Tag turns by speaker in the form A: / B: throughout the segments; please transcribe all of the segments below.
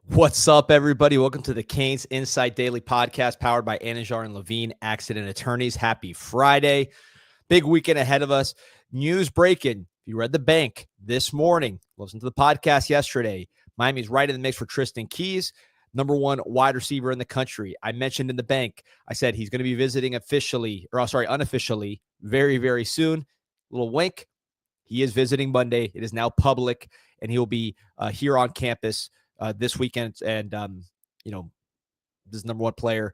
A: What's up, everybody? Welcome to the Canes Insight Daily Podcast, powered by Anajar and Levine Accident Attorneys. Happy Friday. Big weekend ahead of us. News breaking. If you read the bank this morning, listened to the podcast yesterday, Miami's right in the mix for Tristan Keys, number one wide receiver in the country. I mentioned in the bank, I said he's going to be visiting unofficially, very, very soon. Little wink. He is visiting Monday. It is now public, and he'll be here on campus this weekend. And, this is number one player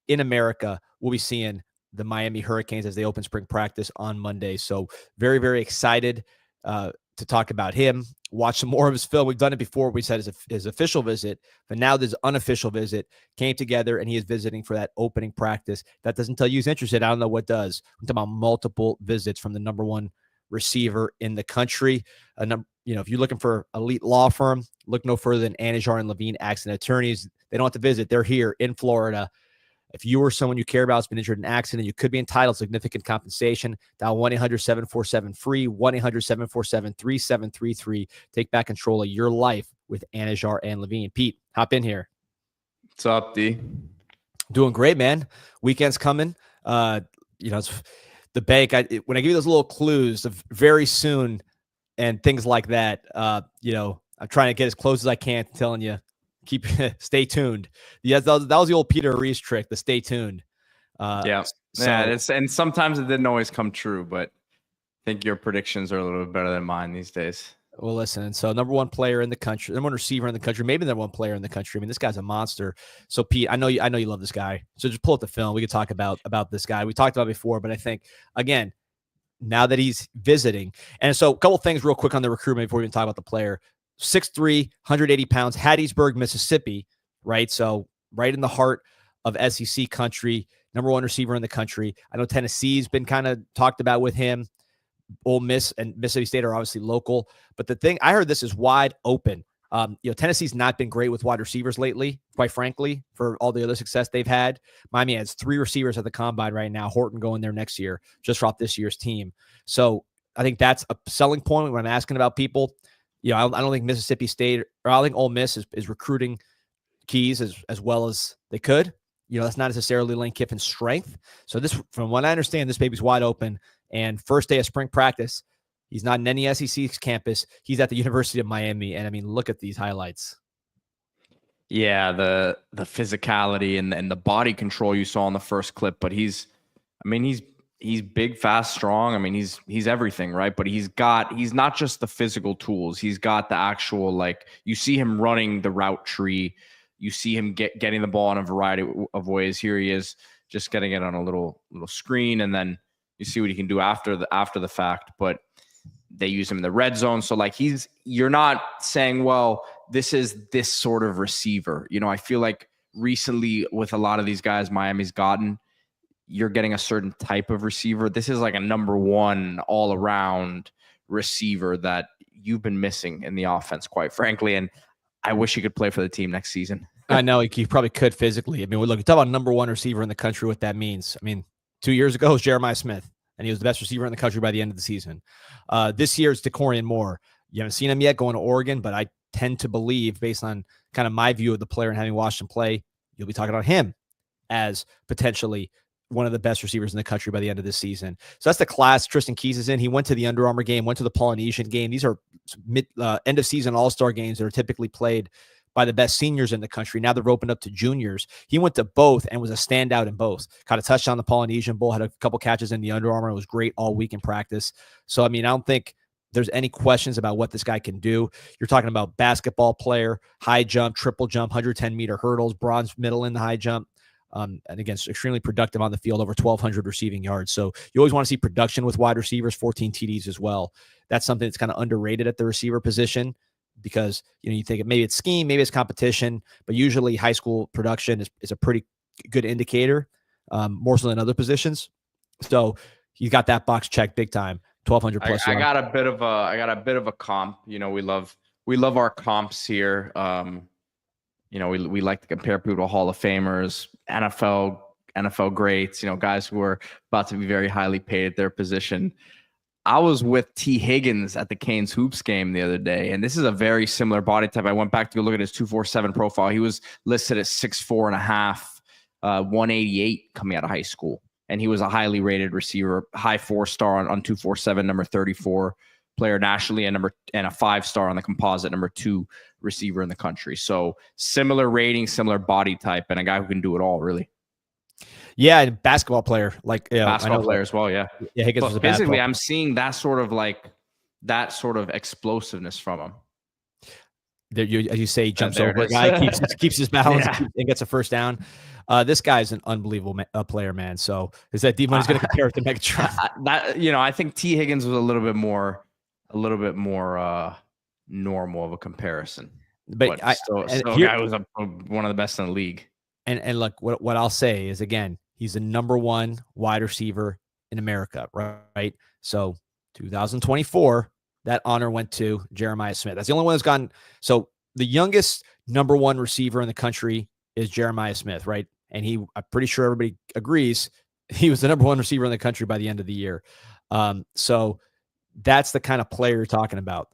A: in America. We'll be seeing the Miami Hurricanes as they open spring practice on Monday. So very, very excited to talk about him, watch some more of his film. We've done it before. We said his official visit, but now this unofficial visit came together, and he is visiting for that opening practice. That doesn't tell you he's interested. I don't know what does. I'm talking about multiple visits from the number one receiver in the country. If you're looking for elite law firm, look no further than Anajar and Levine Accident Attorneys. They don't have to visit. They're here in Florida. If you or someone you care about has been injured in an accident, you could be entitled to significant compensation. Dial 1-800-747-FREE, 1-800-747-3733. Take back control of your life with Anajar and Levine. Pete, hop in here.
B: What's up, D?
A: Doing great, man. Weekend's coming. It's the bank. When I give you those little clues of very soon and things like that, I'm trying to get as close as I can, telling you, stay tuned. Yes, that was the old Peter Reese trick, the stay tuned.
B: And sometimes it didn't always come true, but I think your predictions are a little bit better than mine these days.
A: Well, listen, so number one player in the country, number one receiver in the country, maybe number one player in the country. I mean, this guy's a monster. So, Pete, I know you love this guy. So just pull up the film. We could talk about this guy. We talked about it before, but I think, again, now that he's visiting. And so a couple things real quick on the recruitment before we even talk about the player. 6'3", 180 pounds, Hattiesburg, Mississippi, right? So right in the heart of SEC country, number one receiver in the country. I know Tennessee's been kind of talked about with him. Ole Miss and Mississippi State are obviously local. But the thing, I heard this is wide open. Tennessee's not been great with wide receivers lately, quite frankly, for all the other success they've had. Miami has 3 receivers at the combine right now. Horton going there next year, just off this year's team. So I think that's a selling point when I'm asking about people. I don't think Mississippi State, or I don't think Ole Miss is recruiting Keys as well as they could. That's not necessarily Lane Kiffin's strength. So this, from what I understand, this baby's wide open. And first day of spring practice, he's not in any SEC campus. He's at the University of Miami. And I mean, look at these highlights.
B: Yeah, the physicality and the body control you saw in the first clip, but he's big, fast, strong. I mean, he's everything, right? But he's not just the physical tools. He's got the actual, you see him running the route tree. You see him getting the ball in a variety of ways. Here he is just getting it on a little screen, and then you see what he can do after the fact. But they use him in the red zone. So you're not saying, well, this is this sort of receiver. I feel like recently with a lot of these guys Miami's gotten, you're getting a certain type of receiver. This is like a number one all around receiver that you've been missing in the offense, quite frankly. And I wish he could play for the team next season.
A: I know he probably could physically. I mean, look, talk about number one receiver in the country, what that means. I mean, 2 years ago it was Jeremiah Smith, and he was the best receiver in the country by the end of the season. This year it's DeCorian Moore. You haven't seen him yet going to Oregon, but I tend to believe, based on kind of my view of the player and having watched him play, you'll be talking about him as potentially one of the best receivers in the country by the end of this season. So that's the class Tristan Keys is in. He went to the Under Armour game, went to the Polynesian game. These are end of season all-star games that are typically played by the best seniors in the country. Now they're opened up to juniors. He went to both and was a standout in both. Caught a touchdown on the Polynesian Bowl, had a couple catches in the Under Armour. It was great all week in practice. So, I mean, I don't think there's any questions about what this guy can do. You're talking about basketball player, high jump, triple jump, 110-meter hurdles, bronze medal in the high jump. And again, extremely productive on the field, over 1,200 receiving yards. So you always want to see production with wide receivers, 14 TDs as well. That's something that's kind of underrated at the receiver position, because you think maybe it's scheme, maybe it's competition, but usually high school production is a pretty good indicator, more so than other positions. So you got that box checked big time. 1,200 plus.
B: I got a bit of a comp. We love our comps here. We like to compare people to Hall of Famers, NFL greats, guys who are about to be very highly paid at their position. I was with T. Higgins at the Canes Hoops game the other day, and this is a very similar body type. I went back to go look at his 247 profile. He was listed at 6'4.5", 188 coming out of high school. And he was a highly rated receiver, high 4-star on 247, number 34 player nationally, and a 5-star on the composite, number 2 receiver in the country. So similar rating, similar body type, and a guy who can do it all, really.
A: Yeah, and basketball player,
B: basketball player as well. Yeah,
A: Higgins was a
B: physically, I'm seeing that sort of explosiveness from him.
A: There, as you say, he jumps over a guy, keeps his balance, and gets a first down. This guy's an unbelievable player, man. So is that D-Money's going to compare it to Megatron?
B: I think T. Higgins was a little bit more normal of a comparison. But still guy was one of the best in the league.
A: And look, what I'll say is, again, he's the number 1 wide receiver in America, right? So 2024, that honor went to Jeremiah Smith. That's the only one that's gotten. So the youngest number 1 receiver in the country is Jeremiah Smith, right? And I'm pretty sure everybody agrees he was the number 1 receiver in the country by the end of the year. So that's the kind of player you're talking about.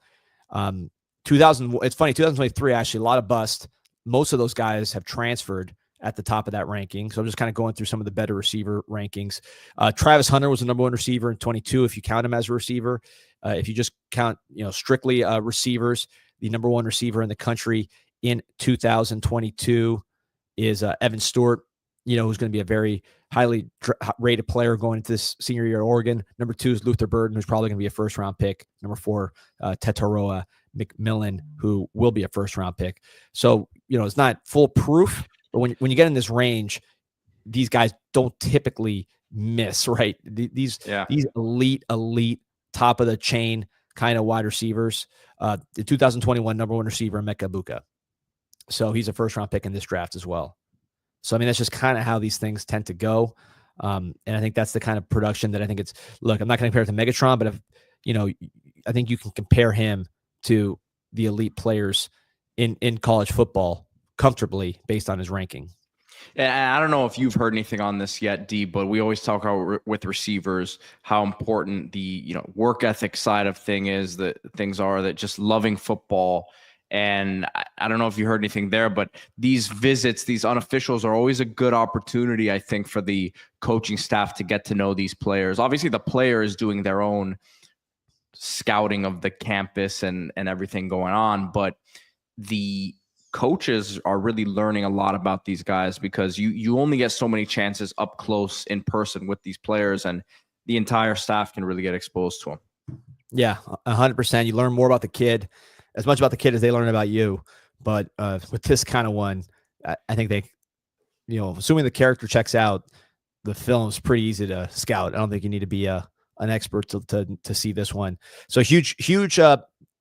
A: It's funny, 2023, actually, a lot of bust. Most of those guys have transferred at the top of that ranking. So I'm just kind of going through some of the better receiver rankings. Travis Hunter was the number 1 receiver in 22, if you count him as a receiver. If you just count, strictly receivers, the number 1 receiver in the country in 2022 is Evan Stewart, who's going to be a very highly rated player going into this senior year at Oregon. Number 2 is Luther Burden, who's probably going to be a first-round pick. Number 4, Tetaroa McMillan, who will be a first-round pick. So, it's not foolproof, but when you get in this range, these guys don't typically miss, right? These elite, top of the chain kind of wide receivers. The 2021 number 1 receiver, Emeka Buka. So he's a first-round pick in this draft as well. So, I mean, that's just kind of how these things tend to go. And I think that's the kind of production that I think look, I'm not going to compare it to Megatron, but I think you can compare him to the elite players in college football comfortably based on his ranking.
B: And I don't know if you've heard anything on this yet, D, but we always talk about with receivers how important the work ethic side of things are, that just loving football. And I don't know if you heard anything there, but these visits, these unofficials, are always a good opportunity, I think, for the coaching staff to get to know these players. Obviously, the player is doing their own scouting of the campus and everything going on, but the coaches are really learning a lot about these guys, because you only get so many chances up close in person with these players, and the entire staff can really get exposed to them.
A: Yeah, 100%. You learn more about the kid, as much about the kid as they learn about you. But with this kind of one, I think they, assuming the character checks out, the film's pretty easy to scout. I don't think you need to be an expert to see this one. So huge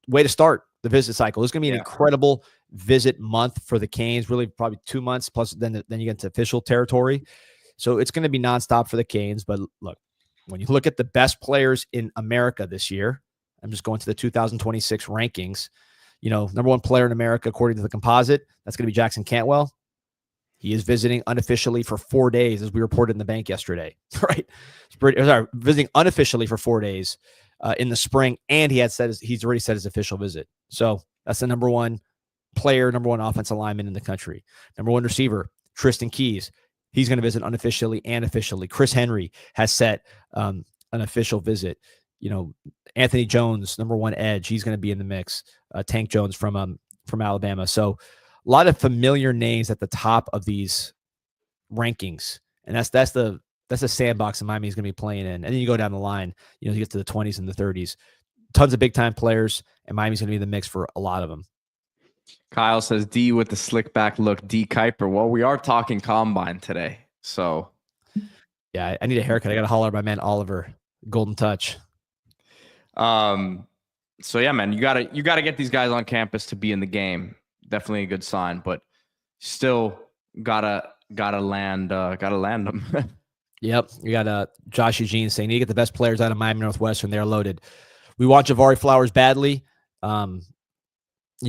A: way to start the visit cycle. It's going to be an incredible visit month for the Canes, really probably 2 months, plus then you get into official territory. So it's going to be nonstop for the Canes. But look, when you look at the best players in America this year, I'm just going to the 2026 rankings. Number 1 player in America, according to the composite, that's going to be Jackson Cantwell. He is visiting unofficially for 4 days, as we reported in the bank yesterday, right? Visiting unofficially for 4 days in the spring, and he's already set his official visit. So that's the number 1 player, number 1 offensive lineman in the country. Number 1 receiver, Tristan Keys. He's going to visit unofficially and officially. Chris Henry has set an official visit. Anthony Jones, number 1 edge, he's going to be in the mix. Tank Jones from Alabama. So a lot of familiar names at the top of these rankings, and that's the sandbox that Miami is going to be playing in. And then you go down the line, you get to the 20s and the 30s, tons of big time players, and Miami's going to be in the mix for a lot of them.
B: Kyle says, D with the slick back look, D Kuiper. Well, we are talking combine today, so
A: yeah, I need a haircut. I got to holler at my man Oliver, Golden Touch.
B: So yeah, man, you gotta get these guys on campus to be in the game. Definitely a good sign, but still gotta land them.
A: Yep, we got Josh Eugene saying you get the best players out of Miami Northwestern. They're loaded. We want Javari Flowers badly. This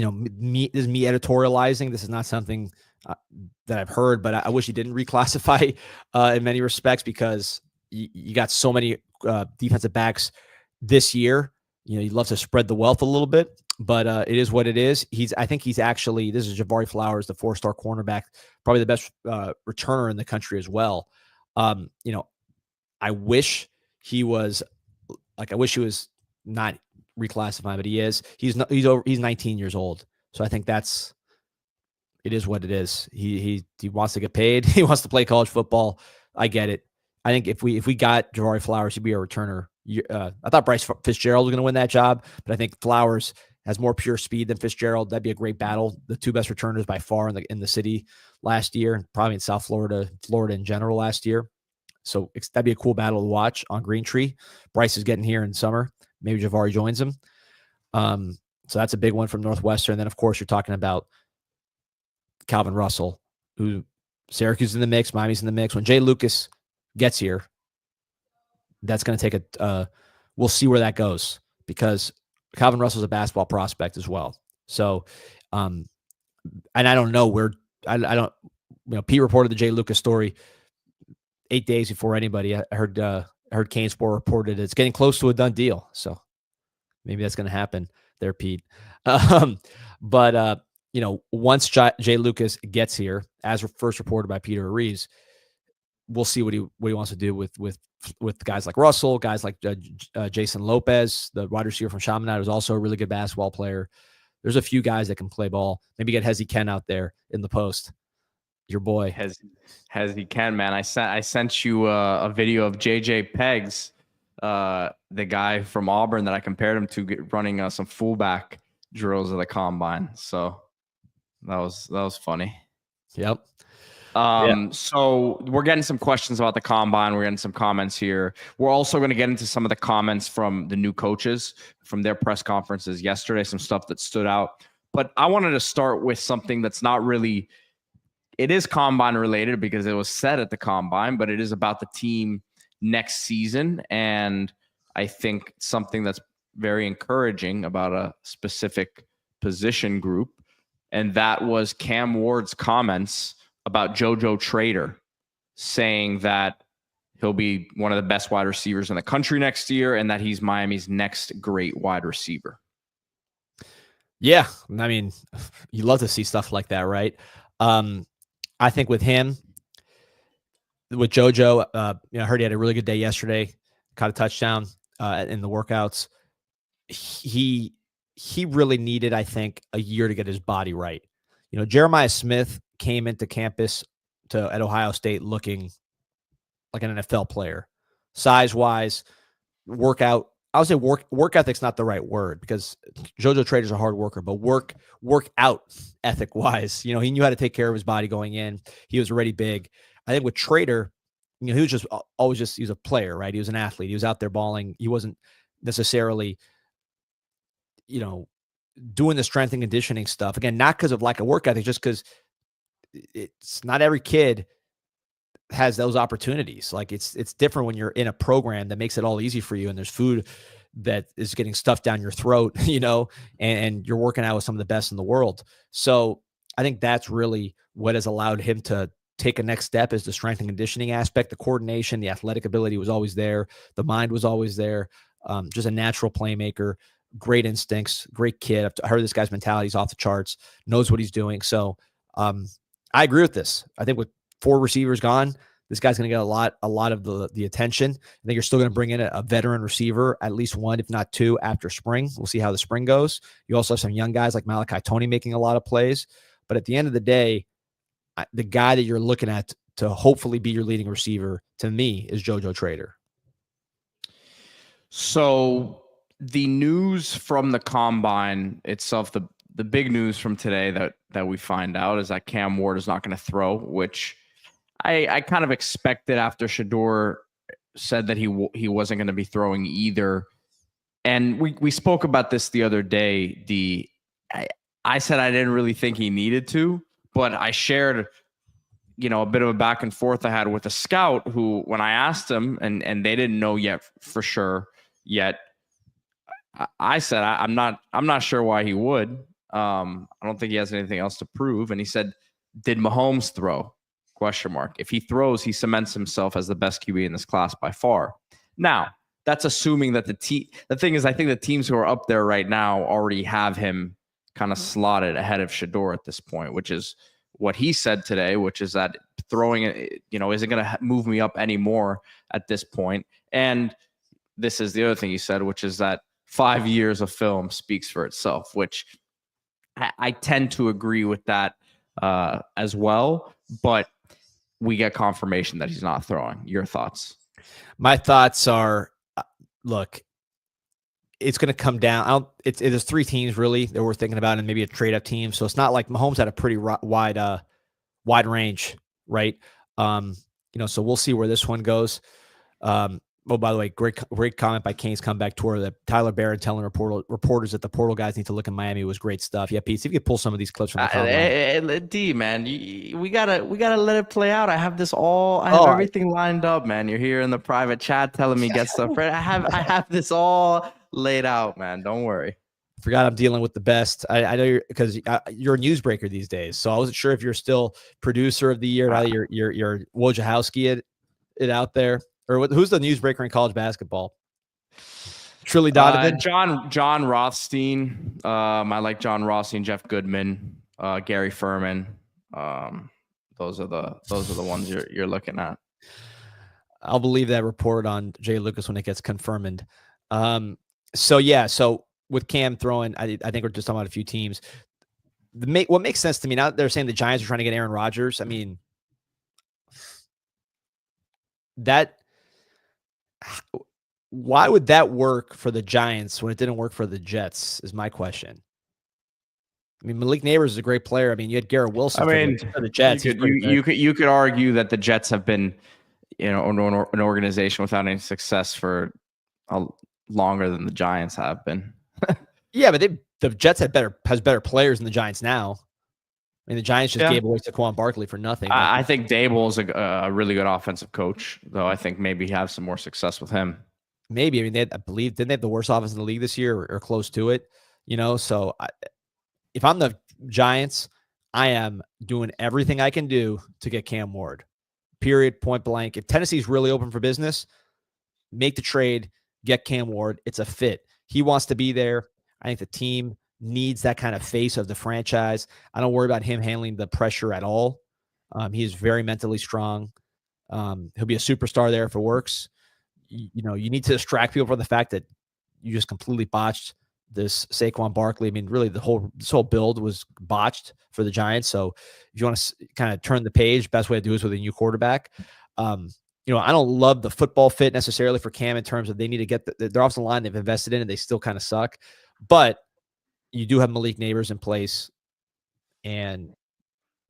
A: is me editorializing. This is not something that I've heard, but I wish he didn't reclassify in many respects, because you got so many defensive backs this year, you'd love to spread the wealth a little bit, but it is what it is. I think he's actually, this is Jabari Flowers, the 4-star cornerback, probably the best returner in the country as well. I wish he was not reclassified, but he is. He's 19 years old. So I think it is what it is. He wants to get paid. He wants to play college football. I get it. I think if we got Jabari Flowers, he'd be a returner. I thought Bryce Fitzgerald was going to win that job, but I think Flowers has more pure speed than Fitzgerald. That'd be a great battle. The two best returners by far in the city last year, and probably in South Florida in general last year. So that'd be a cool battle to watch on Green Tree. Bryce is getting here in summer. Maybe Jabari joins him. So that's a big one from Northwestern. And then, of course, you're talking about Calvin Russell, who Syracuse is in the mix, Miami's in the mix. When Jay Lucas gets here, that's going to take we'll see where that goes, because Calvin Russell's a basketball prospect as well. So, and I don't know where, Pete reported the Jay Lucas story 8 days before anybody. I heard Kane Sport reported it's getting close to a done deal. So maybe that's going to happen there, Pete. But once Jay Lucas gets here, as first reported by Peter Reeves, we'll see what he wants to do with guys like Russell, guys like Jason Lopez, the wide receiver from Chaminade, who's also a really good basketball player. There's a few guys that can play ball. Maybe get Hezi Ken out there in the post. Your boy
B: Hezi Ken, man. I sent you a video of JJ Peggs, the guy from Auburn that I compared him to, running some fullback drills at the combine. So that was funny.
A: Yep.
B: So we're getting some questions about the combine. We're getting some comments here. We're also going to get into some of the comments from the new coaches from their press conferences yesterday, some stuff that stood out. But I wanted to start with something that's not really, it is combine related because it was said at the combine, but it is about the team next season. And I think something that's very encouraging about a specific position group. And that was Cam Ward's comments about JoJo Trader, saying that he'll be one of the best wide receivers in the country next year and that he's Miami's next great wide receiver.
A: Yeah. I mean, you love to see stuff like that, right? I think with him, with JoJo, I heard he had a really good day yesterday, caught a touchdown in the workouts. He really needed, I think, a year to get his body right. Jeremiah Smith came into campus at Ohio State looking like an NFL player, size-wise, workout. I would say work ethic's not the right word, because JoJo Trader's a hard worker, but work out ethic-wise, he knew how to take care of his body going in. He was already big. I think with Trader, he was he was a player, right? He was an athlete. He was out there balling. He wasn't necessarily, doing the strength and conditioning stuff. Again, not because of lack of work ethic, just because it's not every kid has those opportunities. Like it's different when you're in a program that makes it all easy for you, and there's food that is getting stuffed down your throat, and you're working out with some of the best in the world. So I think that's really what has allowed him to take a next step, is the strength and conditioning aspect. The coordination, the athletic ability was always there. The mind was always there. Just a natural playmaker, great instincts, great kid. I heard this guy's mentality is off the charts, knows what he's doing. So I agree with this. I think with 4 receivers gone, this guy's going to get a lot of the attention. I think you're still going to bring in a veteran receiver, at least one, if not 2, after spring. We'll see how the spring goes. You also have some young guys like Malachi Tony making a lot of plays. But at the end of the day, the guy that you're looking at to hopefully be your leading receiver, to me, is JoJo Trader.
B: So the news from the combine itself, the big news from today that we find out is that Cam Ward is not going to throw, which I kind of expected after Shedeur said that he wasn't going to be throwing either. And we spoke about this the other day. I said I didn't really think he needed to, but I shared, a bit of a back and forth I had with a scout who, when I asked him, and they didn't know yet for sure yet, I said I'm not sure why he would. I don't think he has anything else to prove. And he said, "Did Mahomes throw? ? If he throws, he cements himself as the best QB in this class by far." Now, that's assuming that the thing is, I think the teams who are up there right now already have him kind of slotted ahead of Shador at this point, which is what he said today, which is that throwing it, isn't going to move me up anymore at this point. And this is the other thing he said, which is that 5 years of film speaks for itself, which I tend to agree with that as well. But we get confirmation that he's not throwing. Your thoughts?
A: My thoughts are, look, it's going to come down. There's 3 teams really that we're thinking about, and maybe a trade up team. So it's not like Mahomes had a pretty wide range, right? So we'll see where this one goes. Oh, by the way, great comment by Kane's comeback tour that Tyler Barron telling reporters that the portal guys need to look in Miami was great stuff. Yeah, Pete, see if you could pull some of these clips from the
B: D, man, we gotta let it play out. I have everything lined up, man. You're here in the private chat telling me get stuff right. I have this all laid out, man. Don't worry.
A: Forgot I'm dealing with the best. I know because you're a newsbreaker these days, so I wasn't sure if you're still producer of the year. Now that you're Wojciechowski it out there. Or who's the newsbreaker in college basketball? Truly Donovan?
B: John Rothstein. I like John Rothstein, Jeff Goodman, Gary Furman. Those are the ones you're looking at.
A: I'll believe that report on Jay Lucas when it gets confirmed. So with Cam throwing, I think we're just talking about a few teams. What makes sense to me now that they're saying the Giants are trying to get Aaron Rodgers. I mean, why would that work for the Giants when it didn't work for the Jets is my question. I mean, Malik Neighbors is a great player. I mean, you had Garrett Wilson for the Jets.
B: You could argue that the Jets have been, an organization without any success for longer than the Giants have been.
A: Yeah, but the Jets has better players than the Giants now. I mean, the Giants just gave away Saquon Barkley for nothing.
B: I think Dable is a really good offensive coach, though. I think maybe have some more success with him.
A: Maybe. I mean, didn't they have the worst offense in the league this year or close to it? So if I'm the Giants, I am doing everything I can do to get Cam Ward. Period, point blank. If Tennessee's really open for business, make the trade, get Cam Ward. It's a fit. He wants to be there. I think the team needs that kind of face of the franchise. I don't worry about him handling the pressure at all. He is very mentally strong. He'll be a superstar there if it works. You need to distract people from the fact that you just completely botched this Saquon Barkley. I mean, really, this whole build was botched for the Giants. So if you want to kind of turn the page, best way to do is with a new quarterback. I don't love the football fit necessarily for Cam in terms of they need to get their offensive line they've invested in and they still kind of suck. But you do have Malik Neighbors in place, and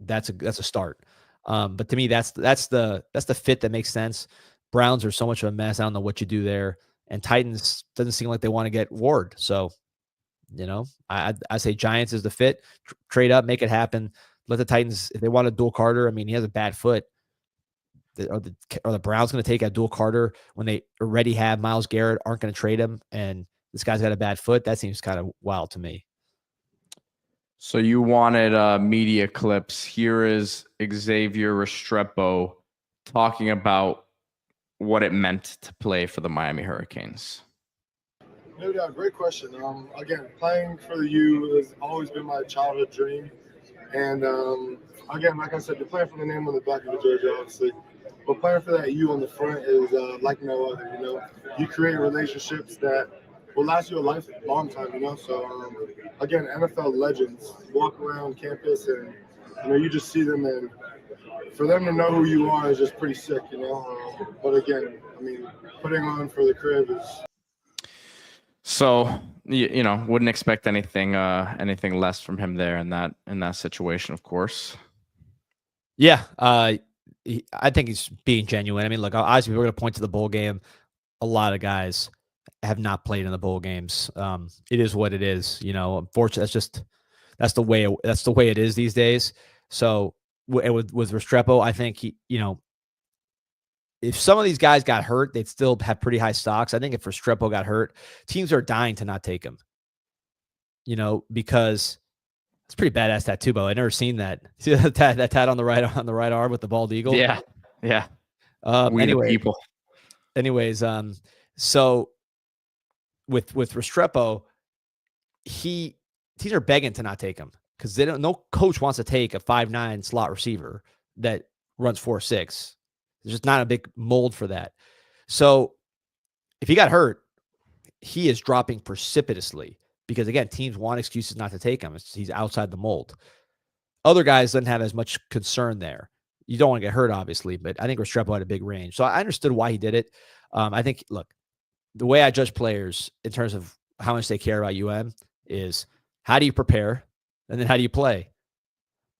A: that's a start. But to me, that's the fit that makes sense. Browns are so much of a mess. I don't know what you do there. And Titans doesn't seem like they want to get Ward. So, I say Giants is the fit. Trade up, make it happen. Let the Titans, if they want a dual Carter, I mean, he has a bad foot. Are the Browns going to take Abdul Carter when they already have Myles Garrett, aren't going to trade him, and this guy's got a bad foot? That seems kind of wild to me.
B: So you wanted media clips. Here is Xavier Restrepo talking about what it meant to play for the Miami Hurricanes.
C: No doubt, great question. Again, playing for the U has always been my childhood dream. And again, like I said, you're playing for the name on the back of the jersey, obviously. But playing for that U on the front is like no other, You create relationships that will last you a long time, So, again, NFL legends walk around campus and, you just see them, and for them to know who you are is just pretty sick, But again, I mean, putting on for the crib is.
B: So, wouldn't expect anything less from him there in that situation, of course.
A: Yeah. I think he's being genuine. I mean, look, obviously we're going to point to the bowl game. A lot of guys have not played in the bowl games. It is what it is, Unfortunately, that's the way it is these days. So with Restrepo, I think he, if some of these guys got hurt, they'd still have pretty high stocks. I think if Restrepo got hurt, teams are dying to not take him. Because it's pretty badass tattoo, though. I've never seen that. See that tat on the right arm with the bald eagle?
B: Yeah.
A: Anyways, So with Restrepo, teams are begging to not take him because no coach wants to take a 5'9" slot receiver that runs 4.6. There's just not a big mold for that. So if he got hurt, he is dropping precipitously because, again, teams want excuses not to take him. He's outside the mold. Other guys don't have as much concern there. You don't want to get hurt, obviously, but I think Restrepo had a big range. So I understood why he did it. I think, look, the way I judge players in terms of how much they care about is how do you prepare, and then how do you play?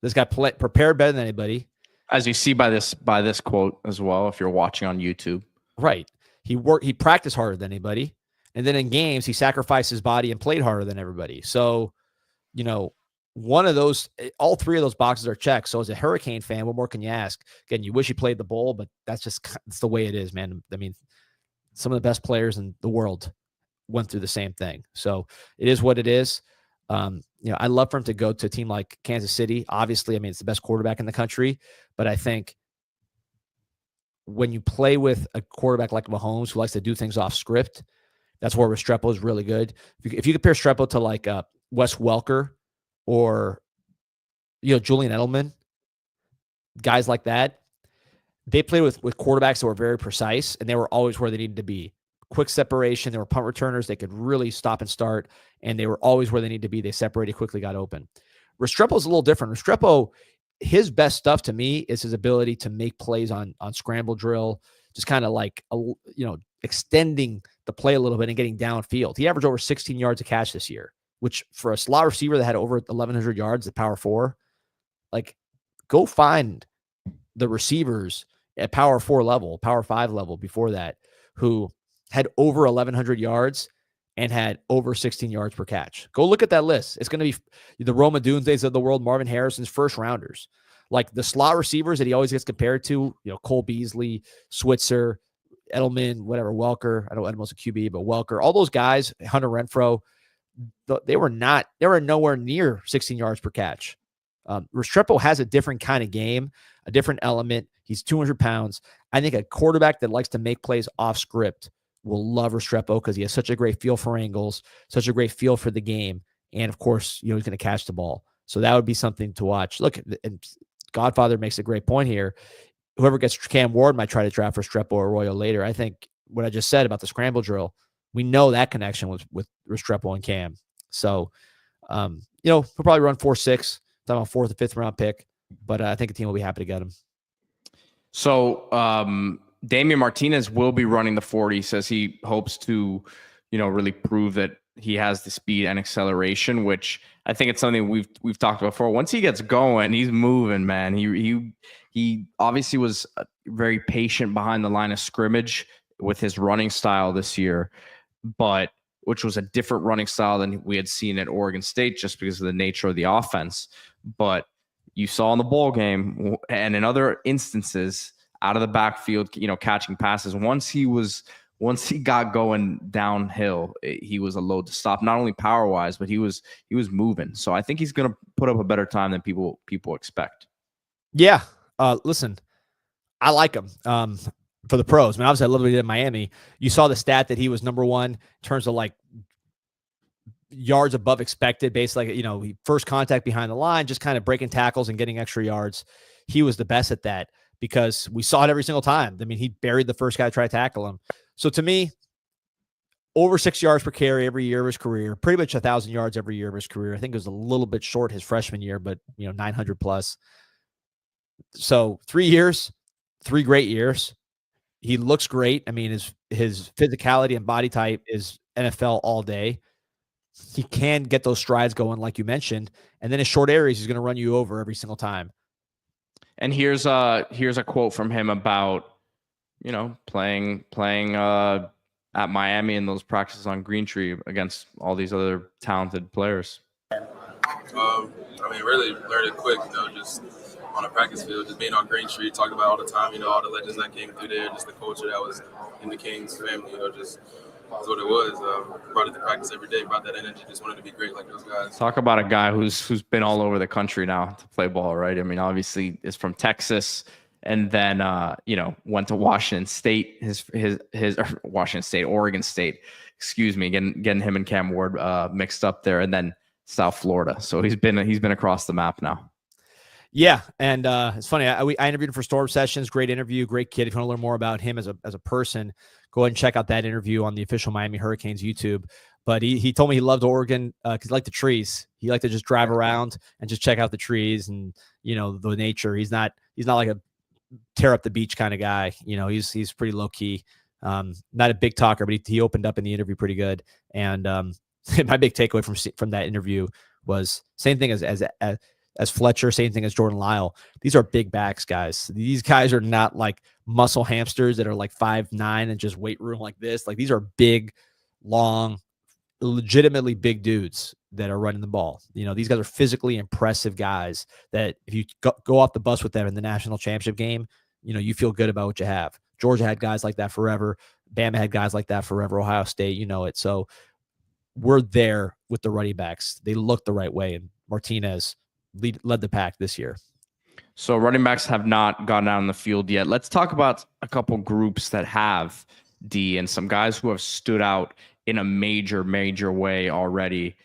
A: This guy prepared better than anybody.
B: As you see by this quote as well, if you're watching on YouTube.
A: Right. He practiced harder than anybody. And then in games, he sacrificed his body and played harder than everybody. So, one of those, all three of those boxes are checked. So as a Hurricane fan, what more can you ask? Again, you wish he played the bowl, but that's the way it is, man. I mean, some of the best players in the world went through the same thing. So it is what it is. I'd love for him to go to a team like Kansas City. Obviously, I mean, it's the best quarterback in the country, but I think when you play with a quarterback like Mahomes, who likes to do things off script, that's where Restrepo is really good. If you compare Restrepo to like Wes Welker or Julian Edelman, guys like that, they played with quarterbacks that were very precise, and they were always where they needed to be. Quick separation. They were punt returners. They could really stop and start, and they were always where they needed to be. They separated quickly, got open. Restrepo is a little different. Restrepo, his best stuff to me is his ability to make plays on scramble drill, just kind of like extending the play a little bit and getting downfield. He averaged over 16 yards a catch this year, which for a slot receiver that had over 1,100 yards at Power 4, like, go find the receivers at Power 4 level, Power 5 level before that, who had over 1,100 yards and had over 16 yards per catch. Go look at that list. It's going to be the Roma Dunzes of the world, Marvin Harrison's first rounders. Like the slot receivers that he always gets compared to, Cole Beasley, Switzer, Edelman, whatever, Welker. I don't know Edelman's a QB, but Welker, all those guys, Hunter Renfro, they were nowhere near 16 yards per catch. Restrepo has a different kind of game, a different element. He's 200 pounds. I think a quarterback that likes to make plays off script will love Restrepo because he has such a great feel for angles, such a great feel for the game. And of course, he's going to catch the ball. So that would be something to watch. Look, and Godfather makes a great point here. Whoever gets Cam Ward might try to draft Restrepo or Arroyo later. I think what I just said about the scramble drill, we know that connection was with Restrepo and Cam. So, he'll probably run 4.6, talking about 4th or 5th round pick, but I think the team will be happy to get him.
B: So, Damian Martinez will be running the 40. Says he hopes to, really prove that he has the speed and acceleration, which I think it's something we've talked about before. Once he gets going, he's moving, man. He obviously was very patient behind the line of scrimmage with his running style this year, but which was a different running style than we had seen at Oregon State just because of the nature of the offense. But you saw in the bowl game and in other instances out of the backfield, catching passes. Once he got going downhill, he was a load to stop, not only power wise, but he was moving. So I think he's going to put up a better time than people expect.
A: Yeah. Listen, I like him for the pros. I mean, obviously I love what he did in Miami. You saw the stat that he was number one in terms of like yards above expected, basically, he first contact behind the line, just kind of breaking tackles and getting extra yards. He was the best at that because we saw it every single time. I mean, he buried the first guy to try to tackle him. So to me, over 6 yards per carry every year of his career, pretty much 1,000 yards every year of his career. I think it was a little bit short his freshman year, but 900 plus. So 3 years, 3 great years. He looks great. I mean, his physicality and body type is NFL all day. He can get those strides going, like you mentioned, and then in short areas, he's going to run you over every single time.
B: And here's a quote from him about, playing at Miami and those practices on Green Tree against all these other talented players.
D: Really learned it quick, just on a practice field, just being on Green Tree, talking about all the time, all the legends that came through there, just the culture that was in the Kings family, just that's what it was. Brought it to practice every day, brought that energy, just wanted to be great like those guys.
B: Talk about a guy who's been all over the country now to play ball, right? I mean, obviously is from Texas and then went to Washington State, Washington State, Oregon State, excuse me, getting him and Cam Ward mixed up there, and then South Florida. So he's been across the map now.
A: Yeah, and it's funny. I interviewed him for Storm Sessions. Great interview, great kid. If you want to learn more about him as a person, go ahead and check out that interview on the official Miami Hurricanes YouTube. But he told me he loved Oregon because he liked the trees. He liked to just drive around and just check out the trees and the nature. He's not like a tear up the beach kind of guy. He's pretty low key. Not a big talker, but he opened up in the interview pretty good. And my big takeaway from that interview was same thing as Fletcher, same thing as Jordan Lyle. These are big backs, guys. These guys are not like muscle hamsters that are like 5'9" and just weight room like this. Like these are big, long, legitimately big dudes that are running the ball. These guys are physically impressive guys that if you go off the bus with them in the national championship game, you feel good about what you have. Georgia had guys like that forever. Bama had guys like that forever. Ohio State, it. So we're there with the running backs. They look the right way. And Martinez led the pack this year.
B: So running backs have not gone out on the field yet. Let's talk about a couple groups that have, D, and some guys who have stood out in a major way already.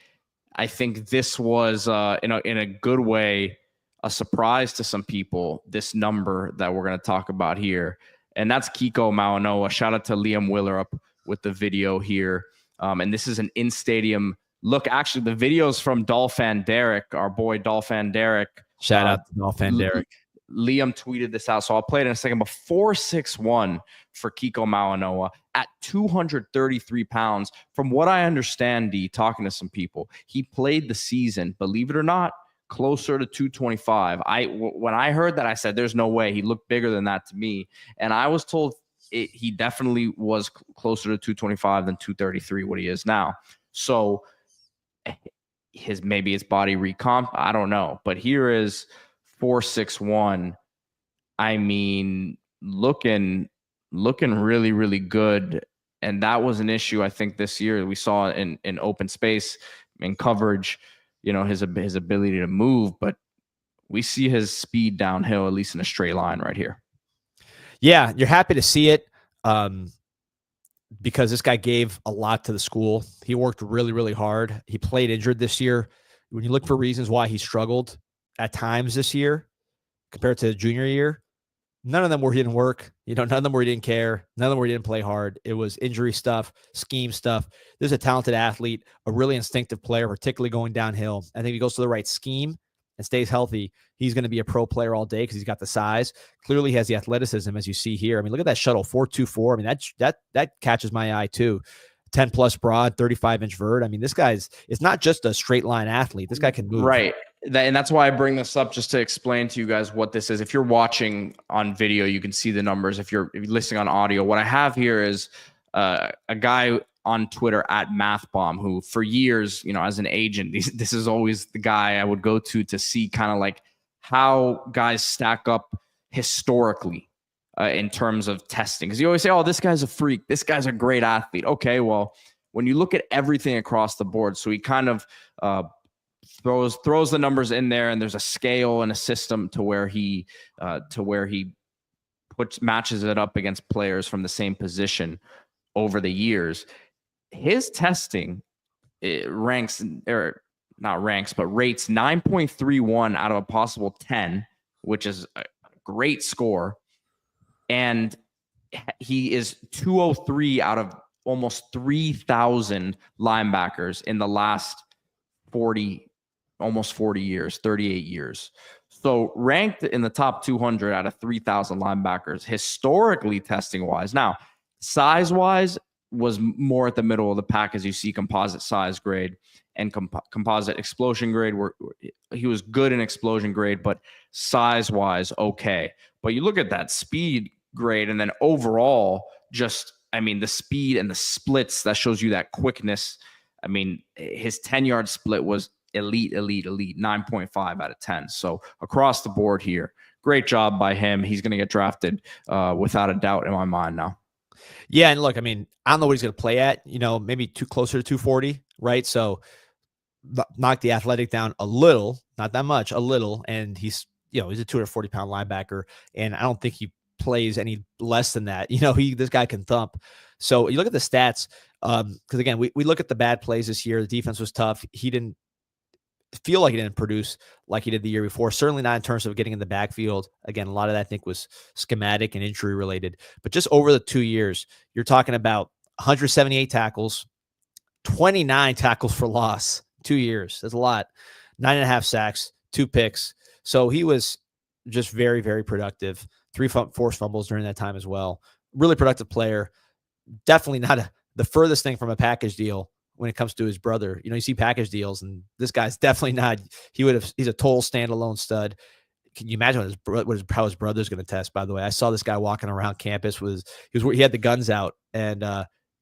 B: I think this was in a good way a surprise to some people, this number that we're going to talk about here. And that's Kiko Mauigoa. Shout out to Liam Willerup with the video here. And this is an in-stadium look. Actually, the video's from Dolphin Derek, our boy Dolphin Derek.
A: Shout out to Dolphin Derek.
B: Liam tweeted this out, so I'll play it in a second. But 4'6" for Kiko Mauigoa at 233 pounds. From what I understand, D, talking to some people, he played the season, believe it or not, closer to 225. When I heard that, I said, there's no way. He looked bigger than that to me. And I was told he definitely was closer to 225 than 233, what he is now. So maybe his body recomp, I don't know. But here is 4'6". I mean, looking really good. And that was an issue, I think, this year. We saw in open space, in coverage, his ability to move. But we see his speed downhill, at least in a straight line right here.
A: Yeah, you're happy to see it because this guy gave a lot to the school. He worked really hard. He played injured this year. When you look for reasons why he struggled at times this year compared to the junior year, none of them where he didn't work. None of them where he didn't care. None of them where he didn't play hard. It was injury stuff, scheme stuff. This is a talented athlete, a really instinctive player, particularly going downhill. I think if he goes to the right scheme and stays healthy, he's going to be a pro player all day because he's got the size. Clearly, he has the athleticism, as you see here. I mean, look at that shuttle, 4.24. I mean, that catches my eye too. 10+ broad, 35-inch vert. I mean, this guy's, it's not just a straight line athlete. This guy can move.
B: Right. And that's why I bring this up, just to explain to you guys what this is. If you're watching on video, you can see the numbers. If you're listening on audio, what I have here is a guy on Twitter at MathBomb, who for years, as an agent, this is always the guy I would go to see kind of like how guys stack up historically in terms of testing. Because you always say, oh, this guy's a freak. This guy's a great athlete. Okay, well, when you look at everything across the board, so he kind of throws the numbers in there, and there's a scale and a system to where he matches it up against players from the same position over the years. His testing rates 9.31 out of a possible 10, which is a great score. And he is 203 out of almost 3,000 linebackers in the last almost 40 years, 38 years. So ranked in the top 200 out of 3,000 linebackers, historically testing wise. Now, size wise was more at the middle of the pack, as you see composite size grade and composite explosion grade. He was good in explosion grade, but size wise, okay. But you look at that speed grade, and then overall, the speed and the splits, that shows you that quickness. I mean, his 10-yard split was elite, 9.5 out of 10. So across the board here, great job by him. He's going to get drafted without a doubt in my mind now.
A: Yeah, and look, I mean, I don't know what he's going to play at, maybe closer to 240, right? So knock the athletic down a little, not that much, a little, and he's he's a 240-pound linebacker, and I don't think he plays any less than that. This guy can thump. So you look at the stats, because again, we look at the bad plays this year. The defense was tough. He didn't feel like he didn't produce like he did the year before. Certainly not in terms of getting in the backfield. Again, a lot of that I think was schematic and injury related. But just over the 2 years, you're talking about 178 tackles, 29 tackles for loss, 2 years. That's a lot. 9.5 sacks, 2 picks. So he was just very, very productive. 3 forced fumbles during that time as well. Really productive player. Definitely not the furthest thing from a package deal when it comes to his brother. You see package deals, and this guy's definitely not. He's a total standalone stud. Can you imagine how his brother's going to test? By the way, I saw this guy walking around campus he had the guns out, and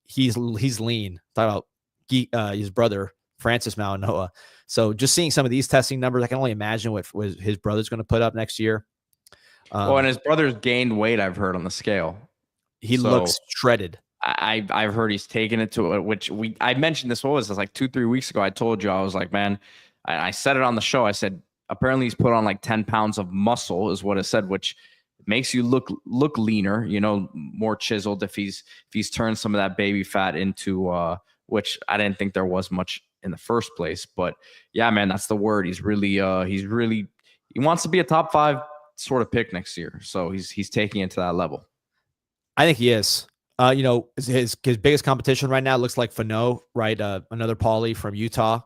A: he's lean. Talk about his brother Francis Mauigoa. So just seeing some of these testing numbers, I can only imagine what his brother's going to put up next year.
B: And his brother's gained weight, I've heard, on the scale.
A: He looks shredded.
B: I've heard he's taken it to which I mentioned this. What was this, like 2-3 weeks ago? I told you, I was like, man, I said it on the show. I said, apparently he's put on like 10 pounds of muscle is what it said, which makes you look leaner, more chiseled if he's turned some of that baby fat into, which I didn't think there was much in the first place. But yeah, man, that's the word. He's really, he wants to be a top 5 sort of pick next year. So he's taking it to that level.
A: I think he is. His biggest competition right now looks like Fano, right? Another Pauly from Utah.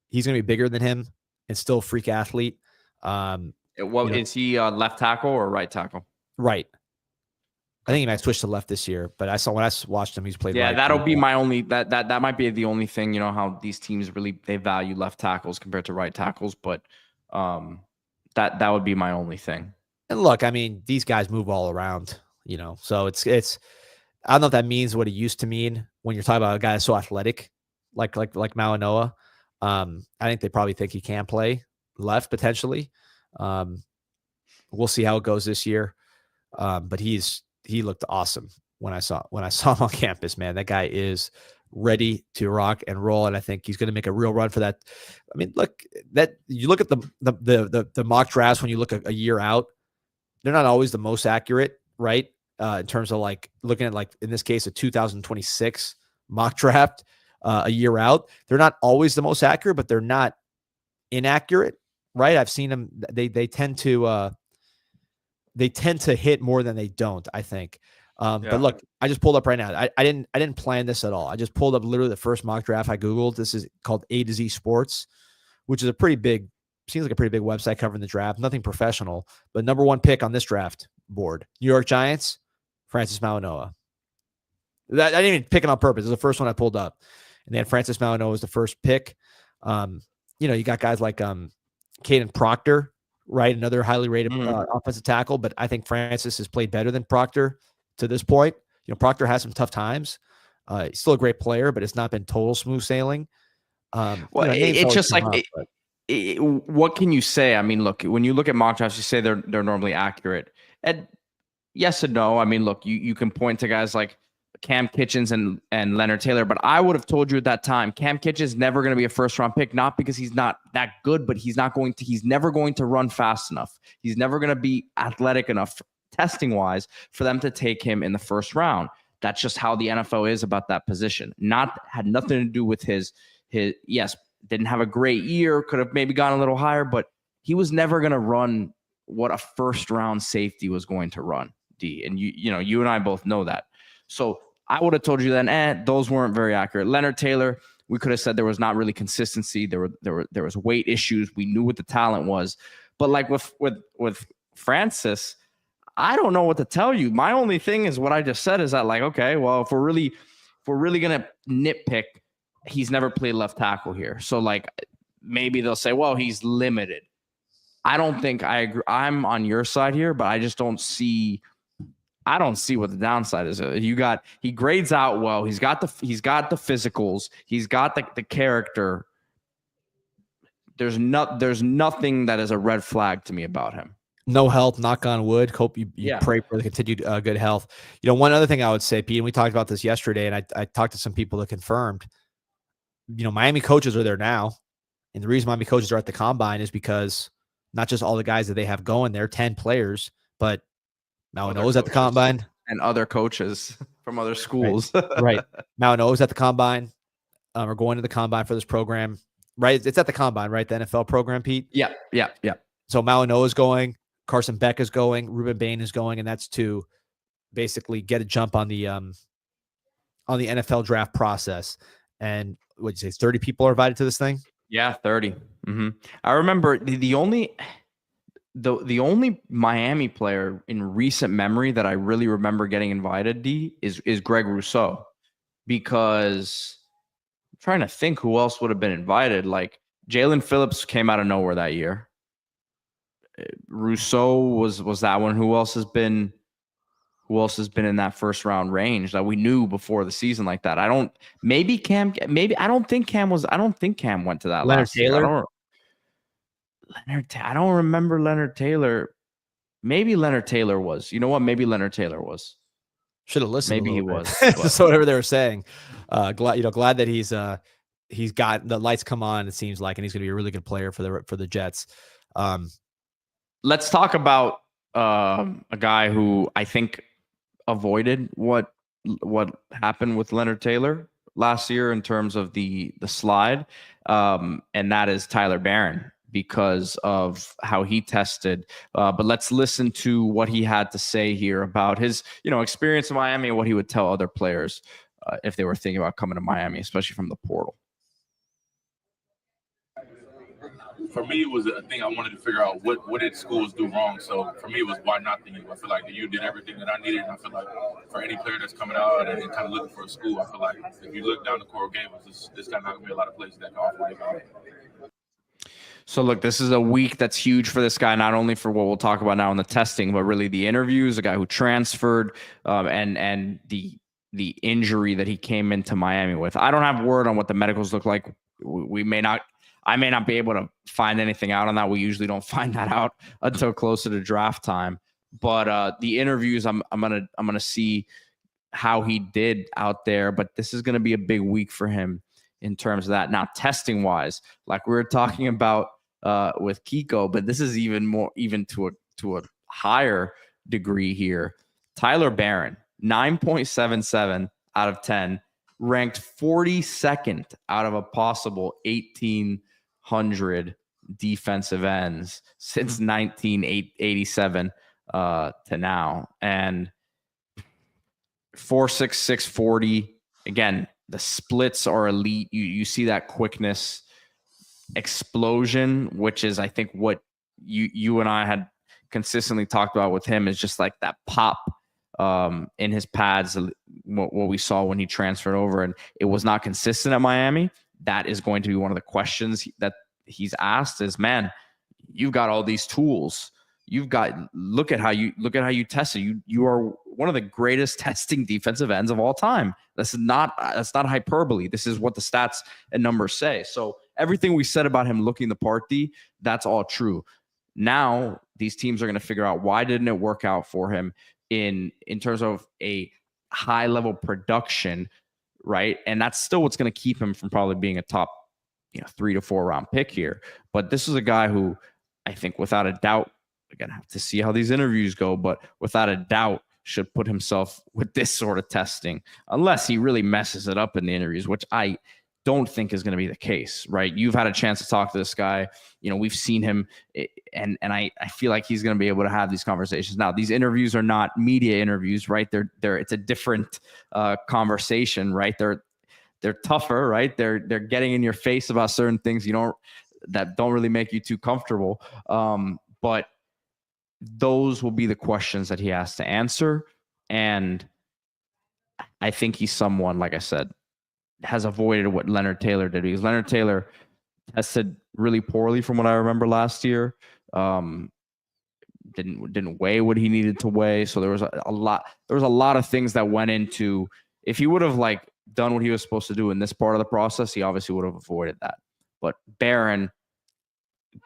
A: He's going to be bigger than him and still a freak athlete.
B: Is he left tackle or right tackle?
A: Right. I think he might switch to left this year, but when I watched him, he's played.
B: Yeah,
A: right.
B: That'll be my only. That might be the only thing. How these teams they value left tackles compared to right tackles, but that would be my only thing.
A: And look, I mean, these guys move all around, so it's. I don't know if that means what it used to mean when you're talking about a guy that's so athletic, like Mauigoa. I think they probably think he can play left potentially. We'll see how it goes this year. But he looked awesome when I saw him on campus, man. That guy is ready to rock and roll, and I think he's going to make a real run for that. I mean, you look at the mock drafts when you look a year out, they're not always the most accurate, right? In terms of like looking at, like, in this case, a 2026 mock draft a year out, they're not always the most accurate, but they're not inaccurate, right? I've seen them. They tend to hit more than they don't, I think. But look, I just pulled up right now. I didn't plan this at all. I just pulled up literally the first mock draft I Googled. This is called A to Z Sports, which is seems like a pretty big website covering the draft. Nothing professional, but number 1 pick on this draft board, New York Giants, Francis Mauigoa. I didn't even pick it on purpose. It was the first one I pulled up. And then Francis Mauigoa was the first pick. You got guys like Caden Proctor, right? Another highly rated offensive tackle, but I think Francis has played better than Proctor to this point. Proctor has some tough times. He's still a great player, but it's not been total smooth sailing.
B: It's just like, what can you say? I mean, look, when you look at mock drafts, you say they're normally accurate. And yes and no. I mean, look, you can point to guys like Cam Kitchens and Leonard Taylor, but I would have told you at that time, Cam Kitchens is never going to be a first-round pick, not because he's not that good, but he's never going to run fast enough. He's never going to be athletic enough testing-wise for them to take him in the first round. That's just how the NFL is about that position. Had nothing to do with his yes, didn't have a great year, could have maybe gone a little higher, but he was never going to run what a first-round safety was going to run, D. And you and I both know that. So I would have told you then, those weren't very accurate. Leonard Taylor, we could have said there was not really consistency. There was weight issues. We knew what the talent was. But like with Francis, I don't know what to tell you. My only thing is what I just said is that, like, okay, well, if we're really gonna nitpick, he's never played left tackle here. So like maybe they'll say, well, he's limited. I don't think I agree. I'm on your side here, but I just don't see. I don't see what the downside is. He grades out well. He's got the physicals. He's got the character. There's nothing that is a red flag to me about him.
A: No health, knock on wood. Hope you pray for the continued good health. One other thing I would say, Pete, and we talked about this yesterday, and I talked to some people that confirmed, Miami coaches are there now. And the reason Miami coaches are at the combine is because not just all the guys that they have going there, 10 players, but Mauigoa's at the
B: coaches.
A: combine.
B: And other coaches from other schools.
A: Right. Mauigoa's at the combine, or going to the combine for this program. Right. It's at the combine, right? The NFL program, Pete.
B: Yeah.
A: So Mauigoa is going, Carson Beck is going, Ruben Bain is going, and that's to basically get a jump on the NFL draft process. And what'd you say, 30 people are invited to this thing?
B: Yeah, 30. I remember the only Miami player in recent memory that I really remember getting invited, is Greg Rousseau, because I'm trying to think who else would have been invited. Like Jalen Phillips came out of nowhere that year. Rousseau was that one. Who else has been in that first round range that we knew before the season like that? I don't think Cam went to that
A: Leonard
B: last
A: Taylor.
B: year. I don't remember Leonard Taylor. Maybe Leonard Taylor was. You know what? Maybe Leonard Taylor was.
A: Should have listened.
B: Maybe he was.
A: So whatever they were saying. Glad that he's got the lights come on, it seems like, and he's going to be a really good player for the Jets.
B: Let's talk about a guy who I think avoided what happened with Leonard Taylor last year in terms of the slide, and that is Tyler Barron, because of how he tested. But let's listen to what he had to say here about his experience in Miami and what he would tell other players if they were thinking about coming to Miami, especially from the portal.
E: For me, it was a thing I wanted to figure out what did schools do wrong. So for me, it was why not the U. I feel like the U did everything that I needed. And I feel like for any player that's coming out and kind of looking for a school, I feel like if you look down the Coral Gables, there's got to be a lot of places that can offer you.
B: So look, this is a week that's huge for this guy, not only for what we'll talk about now in the testing, but really the interviews, a guy who transferred, and the injury that he came into Miami with. I don't have word on what the medicals look like. I may not be able to find anything out on that. We usually don't find that out until closer to draft time. But the interviews, I'm gonna see how he did out there. But this is gonna be a big week for him in terms of that. Now, testing wise, like we were talking about with Kiko, but this is even to a higher degree here. Tyler Barron, 9.77 out of 10, ranked 42nd out of a possible 1,800 defensive ends since 1987 to now. And 4.66 40. Again, the splits are elite. You see that quickness explosion, which is, I think, what you and I had consistently talked about with him, is just like that pop in his pads, what we saw when he transferred over, and it was not consistent at Miami. That is going to be one of the questions that he's asked is, man, you've got all these tools. Look at how you tested. You are one of the greatest testing defensive ends of all time. That's not hyperbole. This is what the stats and numbers say. So everything we said about him looking the part, that's all true. Now these teams are going to figure out why didn't it work out for him in terms of a high level production, right? And that's still what's going to keep him from probably being a top 3 to 4 round pick here. But this is a guy who I think without a doubt, again, I have to see how these interviews go, but without a doubt should put himself with this sort of testing, unless he really messes it up in the interviews, which I don't think is going to be the case, right? You've had a chance to talk to this guy. We've seen him, and I feel like he's going to be able to have these conversations. Now, these interviews are not media interviews, right? It's a different conversation, right? They're tougher, right? They're getting in your face about certain things that don't really make you too comfortable. But those will be the questions that he has to answer. And I think he's someone, like I said, has avoided what Leonard Taylor did, because Leonard Taylor tested really poorly from what I remember last year. Didn't weigh what he needed to weigh. So there was a lot of things that went into, if he would have done what he was supposed to do in this part of the process, he obviously would have avoided that. But Barron,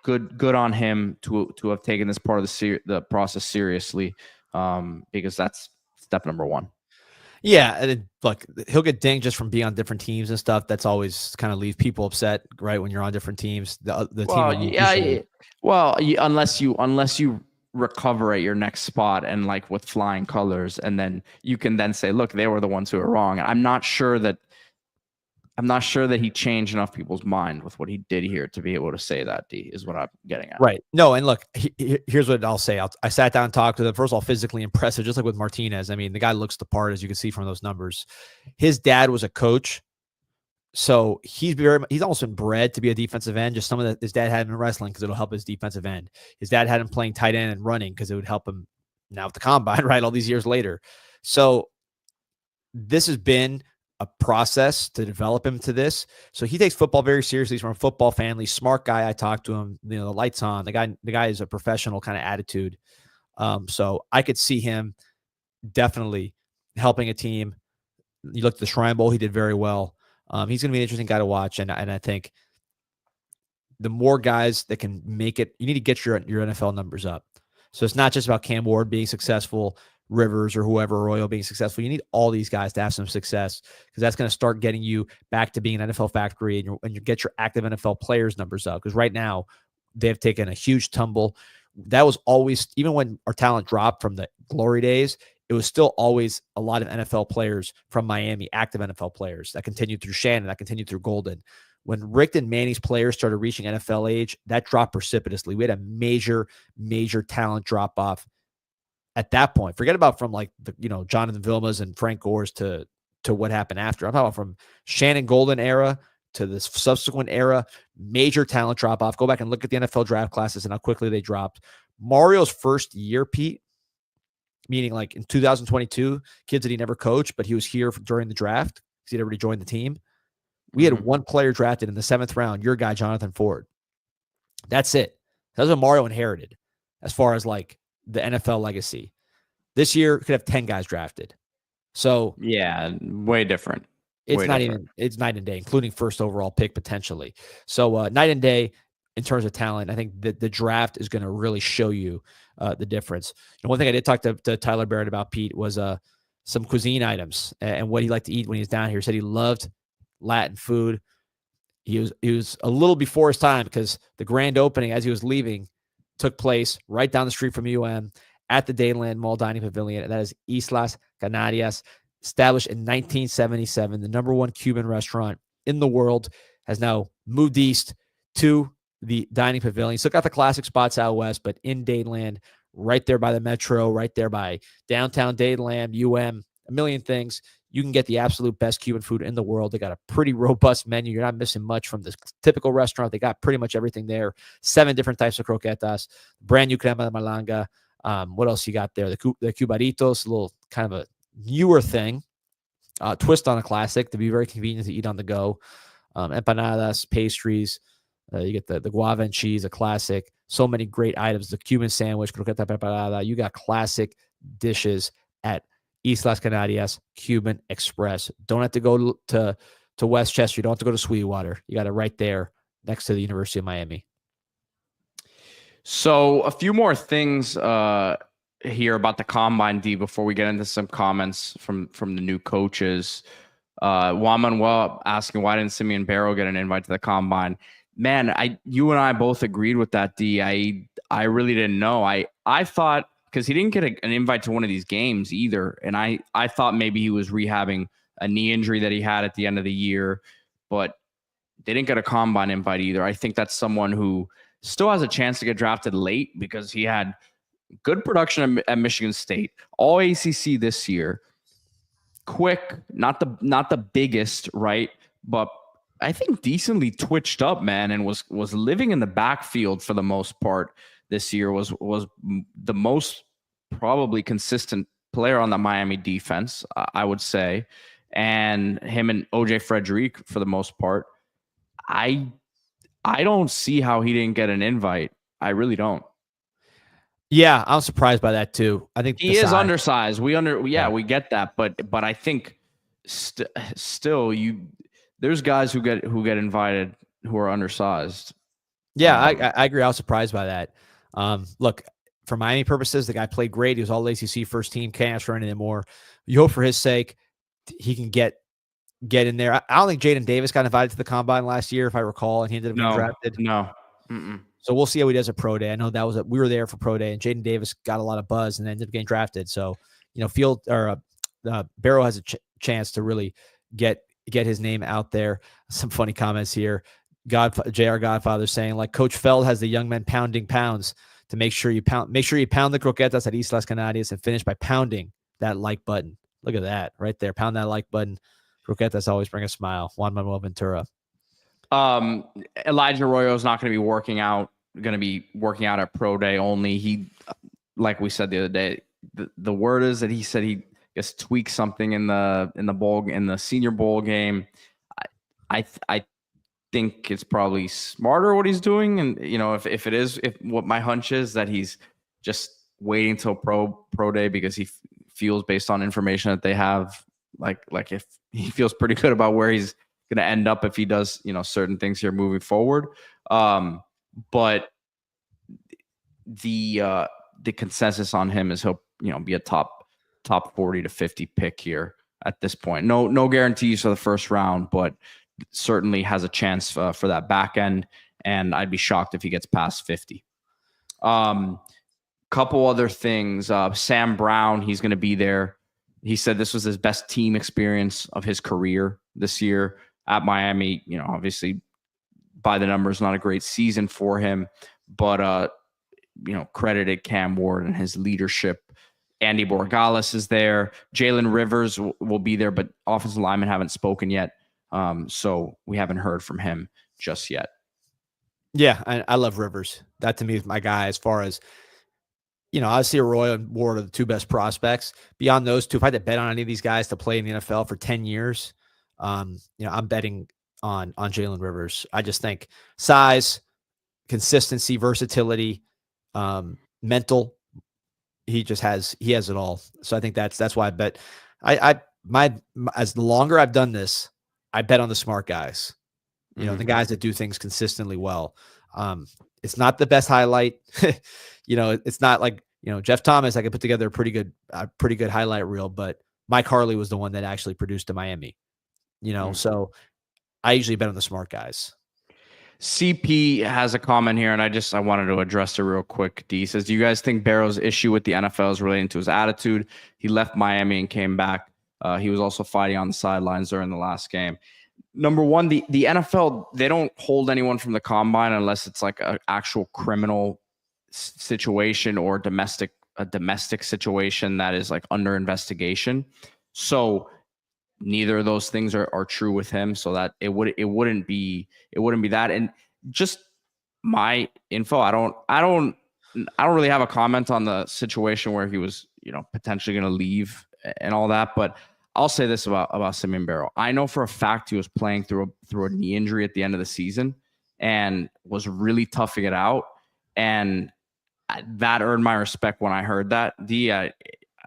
B: good on him to have taken this part of the process seriously, because that's step number one.
A: Yeah, and look, he'll get dinged just from being on different teams and stuff. That's always kind of leaves people upset, right? When you're on different teams, the team that you usually.
B: Unless you recover at your next spot and like with flying colors, and then you can then say, look, they were the ones who were wrong. I'm not sure that he changed enough people's mind with what he did here to be able to say that. D is what I'm getting at.
A: Right. No, and look, here's what I'll say. I sat down and talked to them. First of all, physically impressive, just like with Martinez. I mean, the guy looks the part, as you can see from those numbers. His dad was a coach, so he's almost been bred to be a defensive end. Just some of his dad had him in wrestling because it'll help his defensive end. His dad had him playing tight end and running because it would help him now with the combine, right? All these years later. So this has been a process to develop him to this. So he takes football very seriously. He's from a football family, smart guy. I talked to him, the lights on. The guy is a professional kind of attitude. So I could see him definitely helping a team. You look at the Shrine Bowl, he did very well. He's going to be an interesting guy to watch. And I think the more guys that can make it, you need to get your NFL numbers up. So it's not just about Cam Ward being successful, Rivers or whoever, Arroyo being successful. You need all these guys to have some success because that's going to start getting you back to being an NFL factory and you get your active NFL players numbers up. Because right now they've taken a huge tumble. That was always, even when our talent dropped from the glory days, it was still always a lot of NFL players from Miami, active NFL players that continued through Shannon, that continued through Golden. When Rick and Manny's players started reaching NFL age, that dropped precipitously. We had a major, major talent drop off at that point. Forget about from like the, Jonathan Vilmas and Frank Gores to what happened after. I'm talking about from Shannon Golden era to this subsequent era, major talent drop off. Go back and look at the NFL draft classes and how quickly they dropped. Mario's first year, Pete, meaning like in 2022, kids that he never coached, but he was here during the draft because he'd already joined the team. We had one player drafted in the 7th round, your guy, Jonathan Ford. That's it. That's what Mario inherited as far as like the NFL legacy. This year could have 10 guys drafted. So
B: yeah, way different.
A: It's night and day, including first overall pick potentially. So night and day in terms of talent. I think that the draft is going to really show you the difference. And one thing I did talk to Tyler Barrett about, Pete, was some cuisine items and what he liked to eat when he was down here. He said he loved Latin food. He was a little before his time because the grand opening as he was leaving took place right down the street from at the Dayland Mall Dining Pavilion. And that is Islas Canarias, established in 1977. The #1 Cuban restaurant in the world has now moved east to the dining pavilion. Still got the classic spots out west, but in Dayland, right there by the metro, right there by downtown Dayland, a million things. You can get the absolute best Cuban food in the world. They got a pretty robust menu. You're not missing much from the typical restaurant. They got pretty much everything there. 7 different types of croquetas, brand new crema de malanga. What else you got there? The cubaritos, a little kind of a newer thing. Twist on a classic to be very convenient to eat on the go. Empanadas, pastries. You get the guava and cheese, a classic. So many great items. The Cuban sandwich, croqueta preparada. You got classic dishes at Islas Canarias Cuban Express. Don't have to go to Westchester. You don't have to go to Sweetwater. You got it right there next to the University of Miami.
B: So a few more things here about the combine, D, before we get into some comments from the new coaches. Juan Manuel asking, why didn't Simeon Barrow get an invite to the combine? Man, you and I both agreed with that, D. I really didn't know. I thought, because he didn't get an invite to one of these games either, and I thought maybe he was rehabbing a knee injury that he had at the end of the year, but they didn't get a combine invite either. I think that's someone who still has a chance to get drafted late because he had good production at Michigan State, all ACC this year. Quick, not the biggest, right? But I think decently twitched up, man, and was living in the backfield for the most part this year. Was the most probably consistent player on the Miami defense, I would say, and him and OJ Frederick for the most part. I don't see how he didn't get an invite. I really don't.
A: Yeah, I'm surprised by that too. I think
B: he is undersized. We get that, but I think still there's guys who get invited who are undersized.
A: Yeah, I agree. I was surprised by that. Look, for Miami purposes, the guy played great. He was all ACC first team. Can't ask for anything more. You hope for his sake he can get in there. I don't think Jaden Davis got invited to the combine last year, if I recall, and he ended up getting drafted.
B: No.
A: So we'll see how he does at pro day. I know that was we were there for pro day, and Jaden Davis got a lot of buzz and ended up getting drafted. So, Barrow has a chance to really get his name out there. Some funny comments here. JR Godfather saying, like, Coach Feld has the young men pounding pounds to make sure you pound the croquetas at Islas Canarias and finish by pounding that like button. Look at that right there. Pound that like button. Croquetas always bring a smile. Juan Manuel Ventura.
B: Elijah Arroyo is not going to be working out at pro day only. He, like we said the other day, the word is that he said he just tweaked something in the senior bowl game. I think it's probably smarter what he's doing. And, if what my hunch is that he's just waiting till pro day because he feels, based on information that they have, like if he feels pretty good about where he's going to end up if he does, certain things here moving forward. But the consensus on him is he'll, be a top 40 to 50 pick here at this point. No guarantees for the first round, but certainly has a chance for that back end. And I'd be shocked if he gets past 50. Couple other things. Sam Brown, he's going to be there. He said this was his best team experience of his career this year at Miami. Obviously by the numbers, not a great season for him, but credited Cam Ward and his leadership. Andy Borregales is there. Jalen Rivers will be there, but offensive linemen haven't spoken yet. So we haven't heard from him just yet.
A: Yeah, I love Rivers. That to me is my guy as far as, obviously Arroyo and Ward are the two best prospects. Beyond those two, if I had to bet on any of these guys to play in the NFL for 10 years, I'm betting on Jalen Rivers. I just think size, consistency, versatility, mental, he has it all. So I think that's why I bet. As the longer I've done this, I bet on the smart guys, the guys that do things consistently well. It's not the best highlight. It's not like, Jeff Thomas, I could put together a pretty good highlight reel, but Mike Harley was the one that actually produced to Miami, so I usually bet on the smart guys.
B: CP has a comment here, and I wanted to address it real quick. D says, do you guys think Barrow's issue with the NFL is relating to his attitude? He left Miami and came back. He was also fighting on the sidelines during the last game. Number one, the NFL, they don't hold anyone from the combine unless it's like an actual criminal situation or a domestic situation that is like under investigation. So neither of those things are true with him. So that it wouldn't be that. And just my info, I don't really have a comment on the situation where he was, potentially going to leave and all that, but I'll say this about Simeon Barrow. I know for a fact he was playing through a knee injury at the end of the season and was really toughing it out. And that earned my respect when I heard that.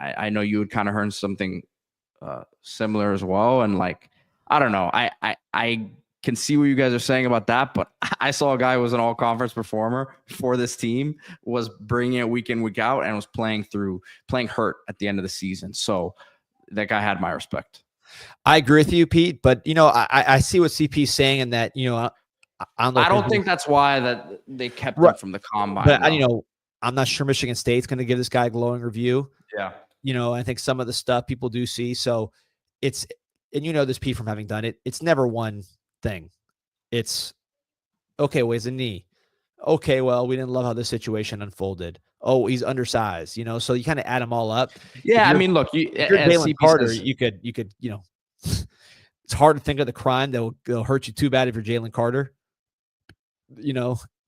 B: I know you had kind of heard something similar as well. And like, I don't know. I can see what you guys are saying about that, but I saw a guy who was an all-conference performer for this team, was bringing it week in, week out, and was playing hurt at the end of the season. So that guy had my respect.
A: I agree with you, Pete, but I see what CP's saying, and that I don't
B: think that's why that they kept him from the combine.
A: But I'm not sure Michigan State's going to give this guy a glowing review.
B: Yeah,
A: I think some of the stuff people do see. So it's, and this, Pete, from having done it, it's never one thing. It's okay. Well, he's a knee. Okay, well, we didn't love how this situation unfolded. Oh, he's undersized, so you kind of add them all up.
B: Yeah, I mean, look,
A: if you're Jalen Carter, you could, it's hard to think of the crime that will hurt you too bad if you're Jalen Carter,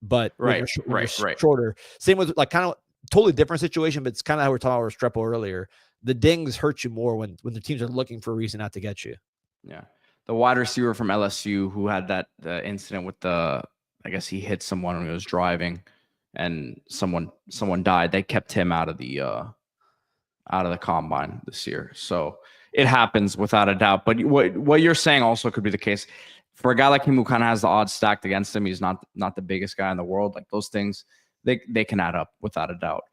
A: but
B: right.
A: Shorter. Same with like kind of totally different situation, but it's kind of how we we're talking about Restrepo earlier. The dings hurt you more when the teams are looking for a reason not to get you.
B: Yeah. The wide receiver from LSU who had that incident with I guess he hit someone when he was driving and someone died. They kept him out of the combine this year. So it happens without a doubt. But what you're saying also could be the case for a guy like him who kind of has the odds stacked against him. He's not the biggest guy in the world. Like those things, they can add up without a doubt.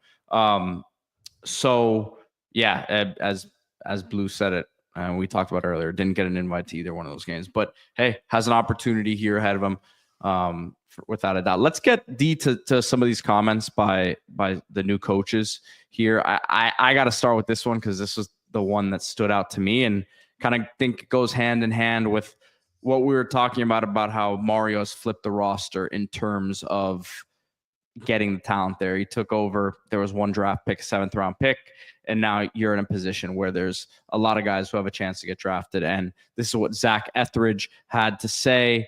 B: So yeah, as Blue said it, And we talked about earlier, didn't get an invite to either one of those games. But hey, has an opportunity here ahead of him, without a doubt. Let's get D to some of these comments by the new coaches here. I got to start with this one because this was the one that stood out to me and kind of think it goes hand in hand with what we were talking about how Mario has flipped the roster in terms of getting the talent there. He took over. There was one draft pick, 7th round pick. And now you're in a position where there's a lot of guys who have a chance to get drafted. And this is what Zach Etheridge had to say.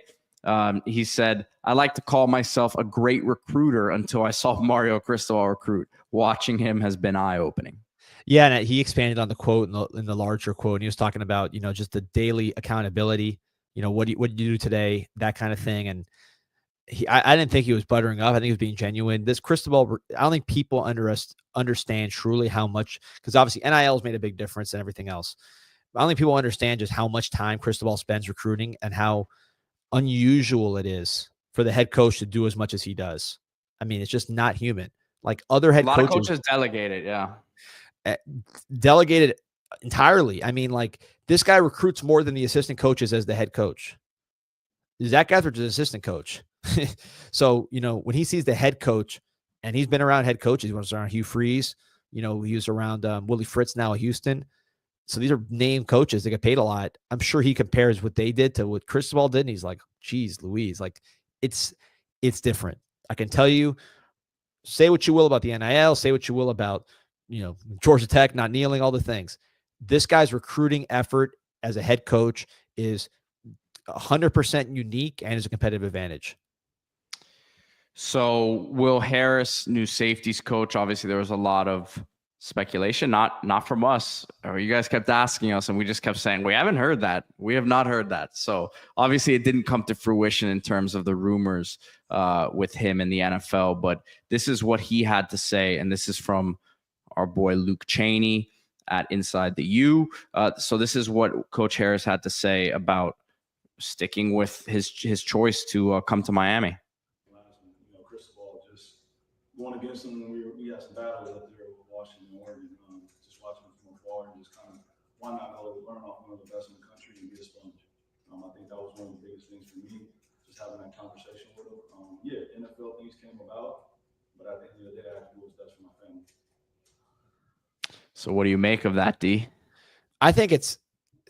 B: He said, I like to call myself a great recruiter until I saw Mario Cristobal recruit. Watching him has been eye-opening.
A: Yeah, and he expanded on the quote in the larger quote. And he was talking about, just the daily accountability. What do you do today? That kind of thing. And I didn't think he was buttering up. I think he was being genuine. This Cristobal, I don't think people understand truly how much, because obviously NIL's made a big difference and everything else. I don't think people understand just how much time Cristobal spends recruiting and how unusual it is for the head coach to do as much as he does. I mean, it's just not human. Like other head coaches. A lot of coaches
B: delegated, yeah.
A: Delegated entirely. I mean, like this guy recruits more than the assistant coaches as the head coach. Zach Etheridge is an assistant coach. So, when he sees the head coach, and he's been around head coaches, he was around Hugh Freeze, he was around Willie Fritz now at Houston. So these are named coaches. They get paid a lot. I'm sure he compares what they did to what Cristobal did. And he's like, geez, Louise, like it's different. I can tell you, say what you will about the NIL, say what you will about, Georgia Tech not kneeling, all the things. This guy's recruiting effort as a head coach is 100% unique and is a competitive advantage.
B: So Will Harris, new safeties coach. Obviously, there was a lot of speculation, not from us. Or you guys kept asking us, and we just kept saying, we haven't heard that. We have not heard that. So obviously, it didn't come to fruition in terms of the rumors with him in the NFL. But this is what he had to say, and this is from our boy Luke Cheney at Inside the U. So this is what Coach Harris had to say about sticking with his choice to come to Miami.
F: Cristobal just going against him when we had some battles up there with Washington and Oregon. Just watching him from afar and just kind of why not go learn off one of the best in the country and be a sponge. I think that was one of the biggest things for me, just having that conversation with him. NFL things came about, but at the end of the day, I have to do what's best for my family.
B: So what do you make of that, D?
A: I think it's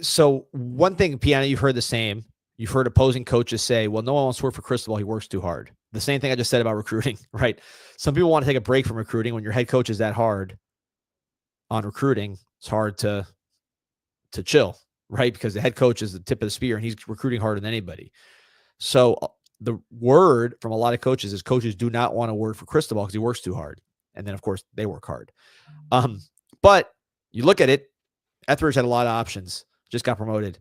A: so one thing, Piana, you've heard the same. You've heard opposing coaches say, well, no one wants to work for Cristobal. He works too hard. The same thing I just said about recruiting, right? Some people want to take a break from recruiting. When your head coach is that hard on recruiting, it's hard to chill, right? Because the head coach is the tip of the spear and he's recruiting harder than anybody. So the word from a lot of coaches is coaches do not want to work for Cristobal because he works too hard. And then, of course, they work hard. But you look at it, Etheridge had a lot of options, just got promoted.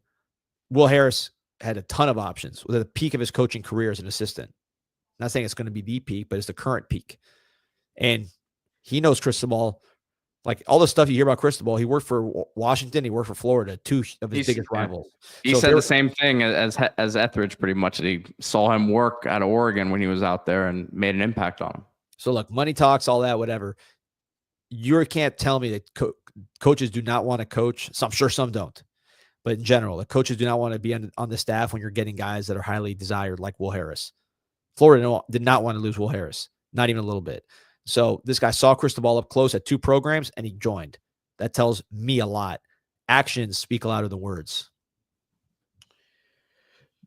A: Will Harris had a ton of options. Was at the peak of his coaching career as an assistant. Not saying it's going to be the peak, but it's the current peak. And he knows Cristobal. Like all the stuff you hear about Cristobal, he worked for Washington, he worked for Florida, two of his biggest rivals.
B: He said the same thing as Etheridge pretty much. He saw him work at Oregon when he was out there and made an impact on him. So
A: look, money talks, all that, whatever. You can't tell me that coaches do not want to coach. So I'm sure some don't. But in general, the coaches do not want to be on the staff when you're getting guys that are highly desired like Will Harris. Florida did not want to lose Will Harris, not even a little bit. So this guy saw Cristobal up close at 2 programs, and he joined. That tells me a lot. Actions speak louder than words.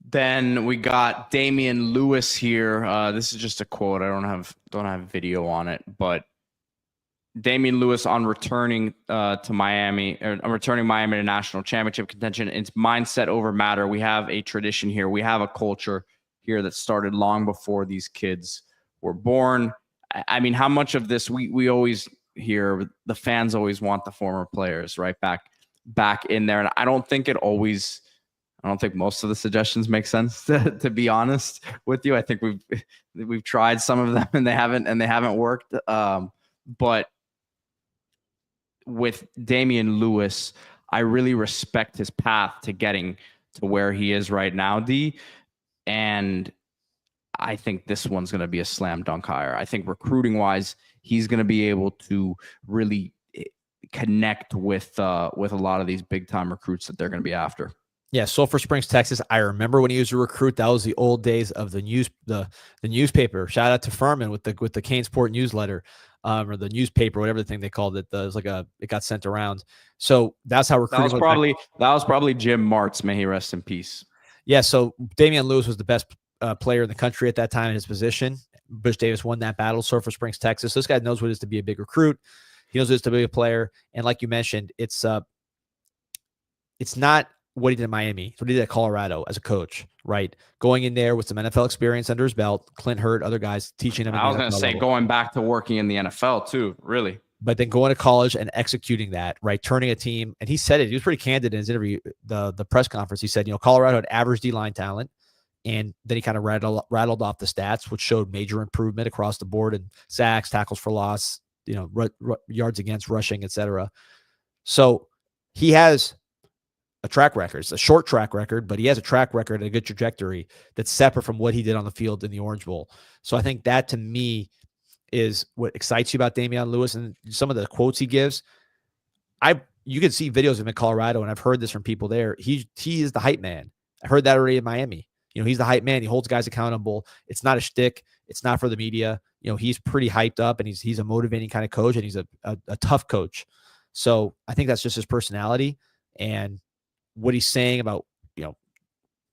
B: Then we got Damian Lewis here. This is just a quote. I don't have video on it, but Damian Lewis on returning to Miami, or returning Miami to national championship contention. It's mindset over matter. We have a tradition here. We have a culture here that started long before these kids were born. I mean, how much of this we always hear, the fans always want the former players right back in there. And I don't think most of the suggestions make sense, to be honest with you. I think we've tried some of them and they haven't worked. But with Damian Lewis, I really respect his path to getting to where he is right now, D. And I think this one's going to be a slam dunk hire. I think recruiting wise, he's going to be able to really connect with a lot of these big time recruits that they're going to be after.
A: Yeah, Sulphur Springs, Texas. I remember when he was a recruit. That was the old days of the newspaper. Shout out to Furman with the Canesport newsletter, or the newspaper, whatever the thing they called it. It was it got sent around. So that's how recruiting
B: that was probably Jim Martz. May he rest in peace.
A: Yeah. So Damian Lewis was the best player in the country at that time in his position. Butch Davis won that battle. Sulphur Springs, Texas. This guy knows what it is to be a big recruit. He knows what it is to be a player. And like you mentioned, it's not what he did in Miami. It's what he did at Colorado as a coach, right? Going in there with some NFL experience under his belt, Clint Hurt, other guys teaching him.
B: I was going to say going back to working in the NFL too, really.
A: But then going to college and executing that, right? Turning a team. And he said it. He was pretty candid in his interview, the press conference. He said, Colorado had average D-line talent. And then he kind of rattled off the stats, which showed major improvement across the board in sacks, tackles for loss, yards against, rushing, etc. So he has a track record. It's a short track record, but he has a track record and a good trajectory that's separate from what he did on the field in the Orange Bowl. So I think that, to me, is what excites you about Damian Lewis and some of the quotes he gives. You can see videos of him in Colorado, and I've heard this from people there. He is the hype man. I heard that already in Miami. He's the hype man. He holds guys accountable. It's not a shtick. It's not for the media. He's pretty hyped up, and he's a motivating kind of coach, and he's a tough coach. So I think that's just his personality. And what he's saying about,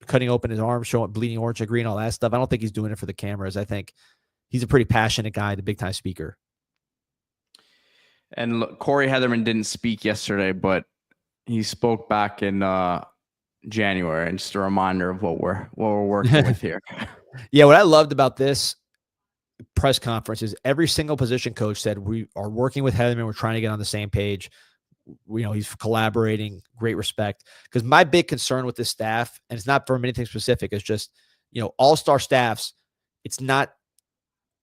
A: cutting open his arm, showing bleeding orange and green, all that stuff, I don't think he's doing it for the cameras. I think he's a pretty passionate guy, the big time speaker.
B: And look, Corey Heatherman didn't speak yesterday, but he spoke back in January, and just a reminder of what we're working with here.
A: Yeah, what I loved about this press conference is every single position coach said, we are working with Heatherman. We're trying to get on the same page. He's collaborating, great respect. Because my big concern with this staff, and it's not from anything specific, it's just, all-star staffs, it's not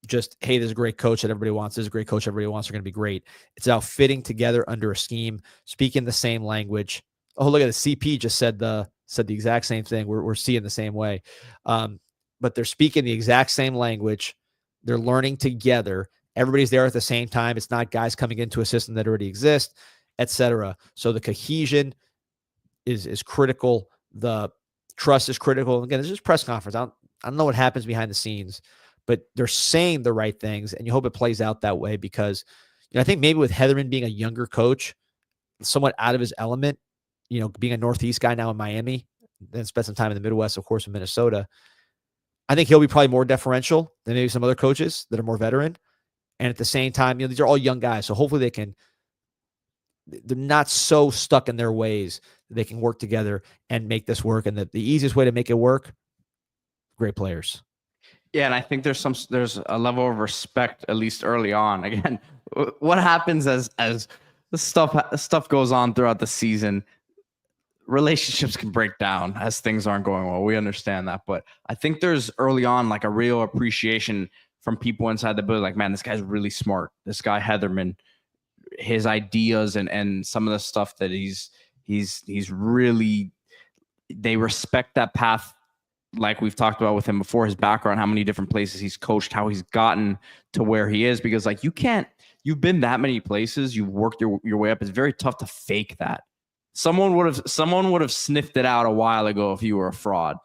A: just, hey, there's a great coach that everybody wants. There's a great coach everybody wants. They're going to be great. It's about fitting together under a scheme, speaking the same language. Oh, look at the CP just said the exact same thing. We're seeing the same way. But they're speaking the exact same language. They're learning together. Everybody's there at the same time. It's not guys coming into a system that already exists, etc. So the cohesion is critical. The trust is critical. Again, this is press conference. I don't know what happens behind the scenes, but they're saying the right things, and you hope it plays out that way because I think maybe with Heatherman being a younger coach, somewhat out of his element, being a Northeast guy now in Miami, then spent some time in the Midwest, of course, in Minnesota, I think he'll be probably more deferential than maybe some other coaches that are more veteran. And at the same time, these are all young guys. So hopefully they're not so stuck in their ways that they can work together and make this work. And the easiest way to make it work, great players.
B: Yeah, and I think there's a level of respect, at least early on. Again, what happens as the stuff goes on throughout the season, relationships can break down as things aren't going well. We understand that. But I think there's early on like a real appreciation from people inside the building. Like, man, this guy's really smart. This guy, Heatherman, his ideas and some of the stuff that he's really, they respect that path. Like we've talked about with him before, his background, how many different places he's coached, how he's gotten to where he is. Because like you've been that many places, you've worked your way up. It's very tough to fake that. Someone would have sniffed it out a while ago if you were a fraud.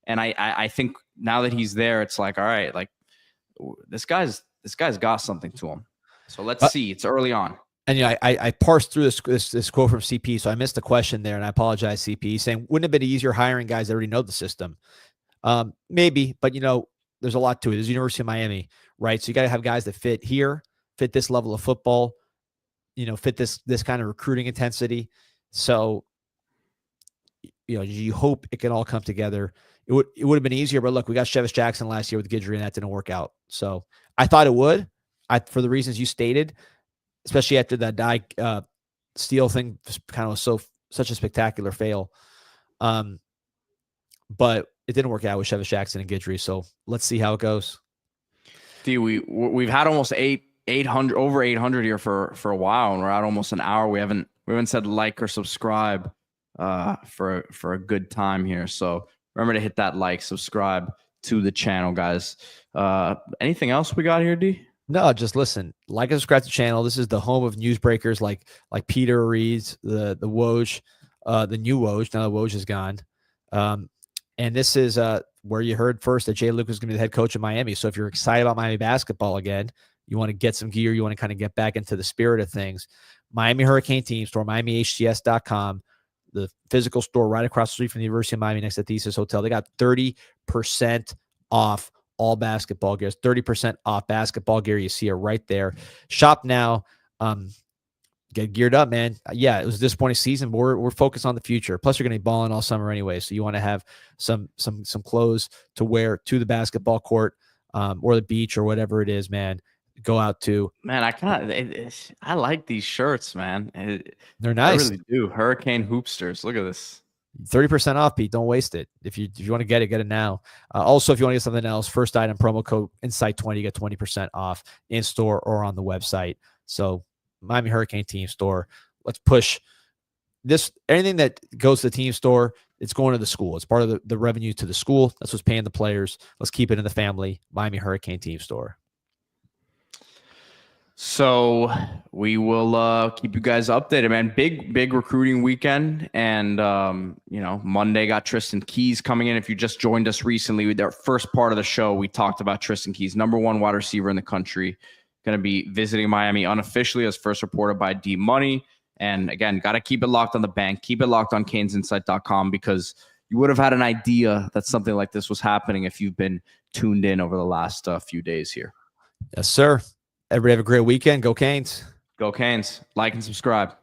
B: And I think now that he's there, it's like, all right, like this guy's got something to him. So let's see. It's early on.
A: And I parsed through this quote from CP, so I missed the question there, and I apologize, CP. He's saying, wouldn't it have been easier hiring guys that already know the system? Maybe, but there's a lot to it. There's University of Miami, right? So you got to have guys that fit here, fit this level of football, fit this kind of recruiting intensity. So, you hope it can all come together. It would have been easier, but look, we got Chevis Jackson last year with Guidry, and that didn't work out. So I thought it would, for the reasons you stated, especially after that Steele thing kind of was such a spectacular fail. But it didn't work out with Chevis Jackson and Guidry. So let's see how it goes.
B: We've had almost 800 over 800 here for a while, and we're at almost an hour. We haven't said like or subscribe for a good time here. So remember to hit that like, subscribe to the channel, guys. Anything else we got here, D?
A: No, just listen, like and subscribe to the channel. This is the home of newsbreakers like Peter Reed's, the Woj, the new Woj. Now the Woj is gone. And this is where you heard first that Jay Luke is going to be the head coach of Miami. So if you're excited about Miami basketball again, you want to get some gear, you want to kind of get back into the spirit of things, Miami Hurricane Team Store, MiamiHTS.com, the physical store right across the street from the University of Miami next to Thesis Hotel. They got 30% off all basketball gear, 30% off basketball gear. You see it right there. Shop now. Get geared up, man. Yeah, it was a disappointing season, but we're focused on the future. Plus, you're going to be balling all summer anyway, so you want to have some clothes to wear to the basketball court or the beach or whatever it is, man. Go out to.
B: Man, I like these shirts, man.
A: They're nice.
B: I really do. Hurricane Hoopsters. Look at this.
A: 30% off, Pete. Don't waste it. If you want to get it now. Also, if you want to get something else, first item promo code Insight20, you get 20% off in store or on the website. So Miami Hurricane Team Store. Let's push this. Anything that goes to the team store, it's going to the school. It's part of the revenue to the school. That's what's paying the players. Let's keep it in the family. Miami Hurricane Team Store.
B: So we will keep you guys updated, man. Big recruiting weekend. And, Monday got Tristan Keys coming in. If you just joined us recently with our first part of the show, we talked about Tristan Keys, #1 wide receiver in the country, going to be visiting Miami unofficially as first reported by D Money. And again, got to keep it locked on the bank. Keep it locked on CanesInsight.com because you would have had an idea that something like this was happening if you've been tuned in over the last few days here.
A: Yes, sir. Everybody have a great weekend. Go Canes.
B: Go Canes. Like and subscribe.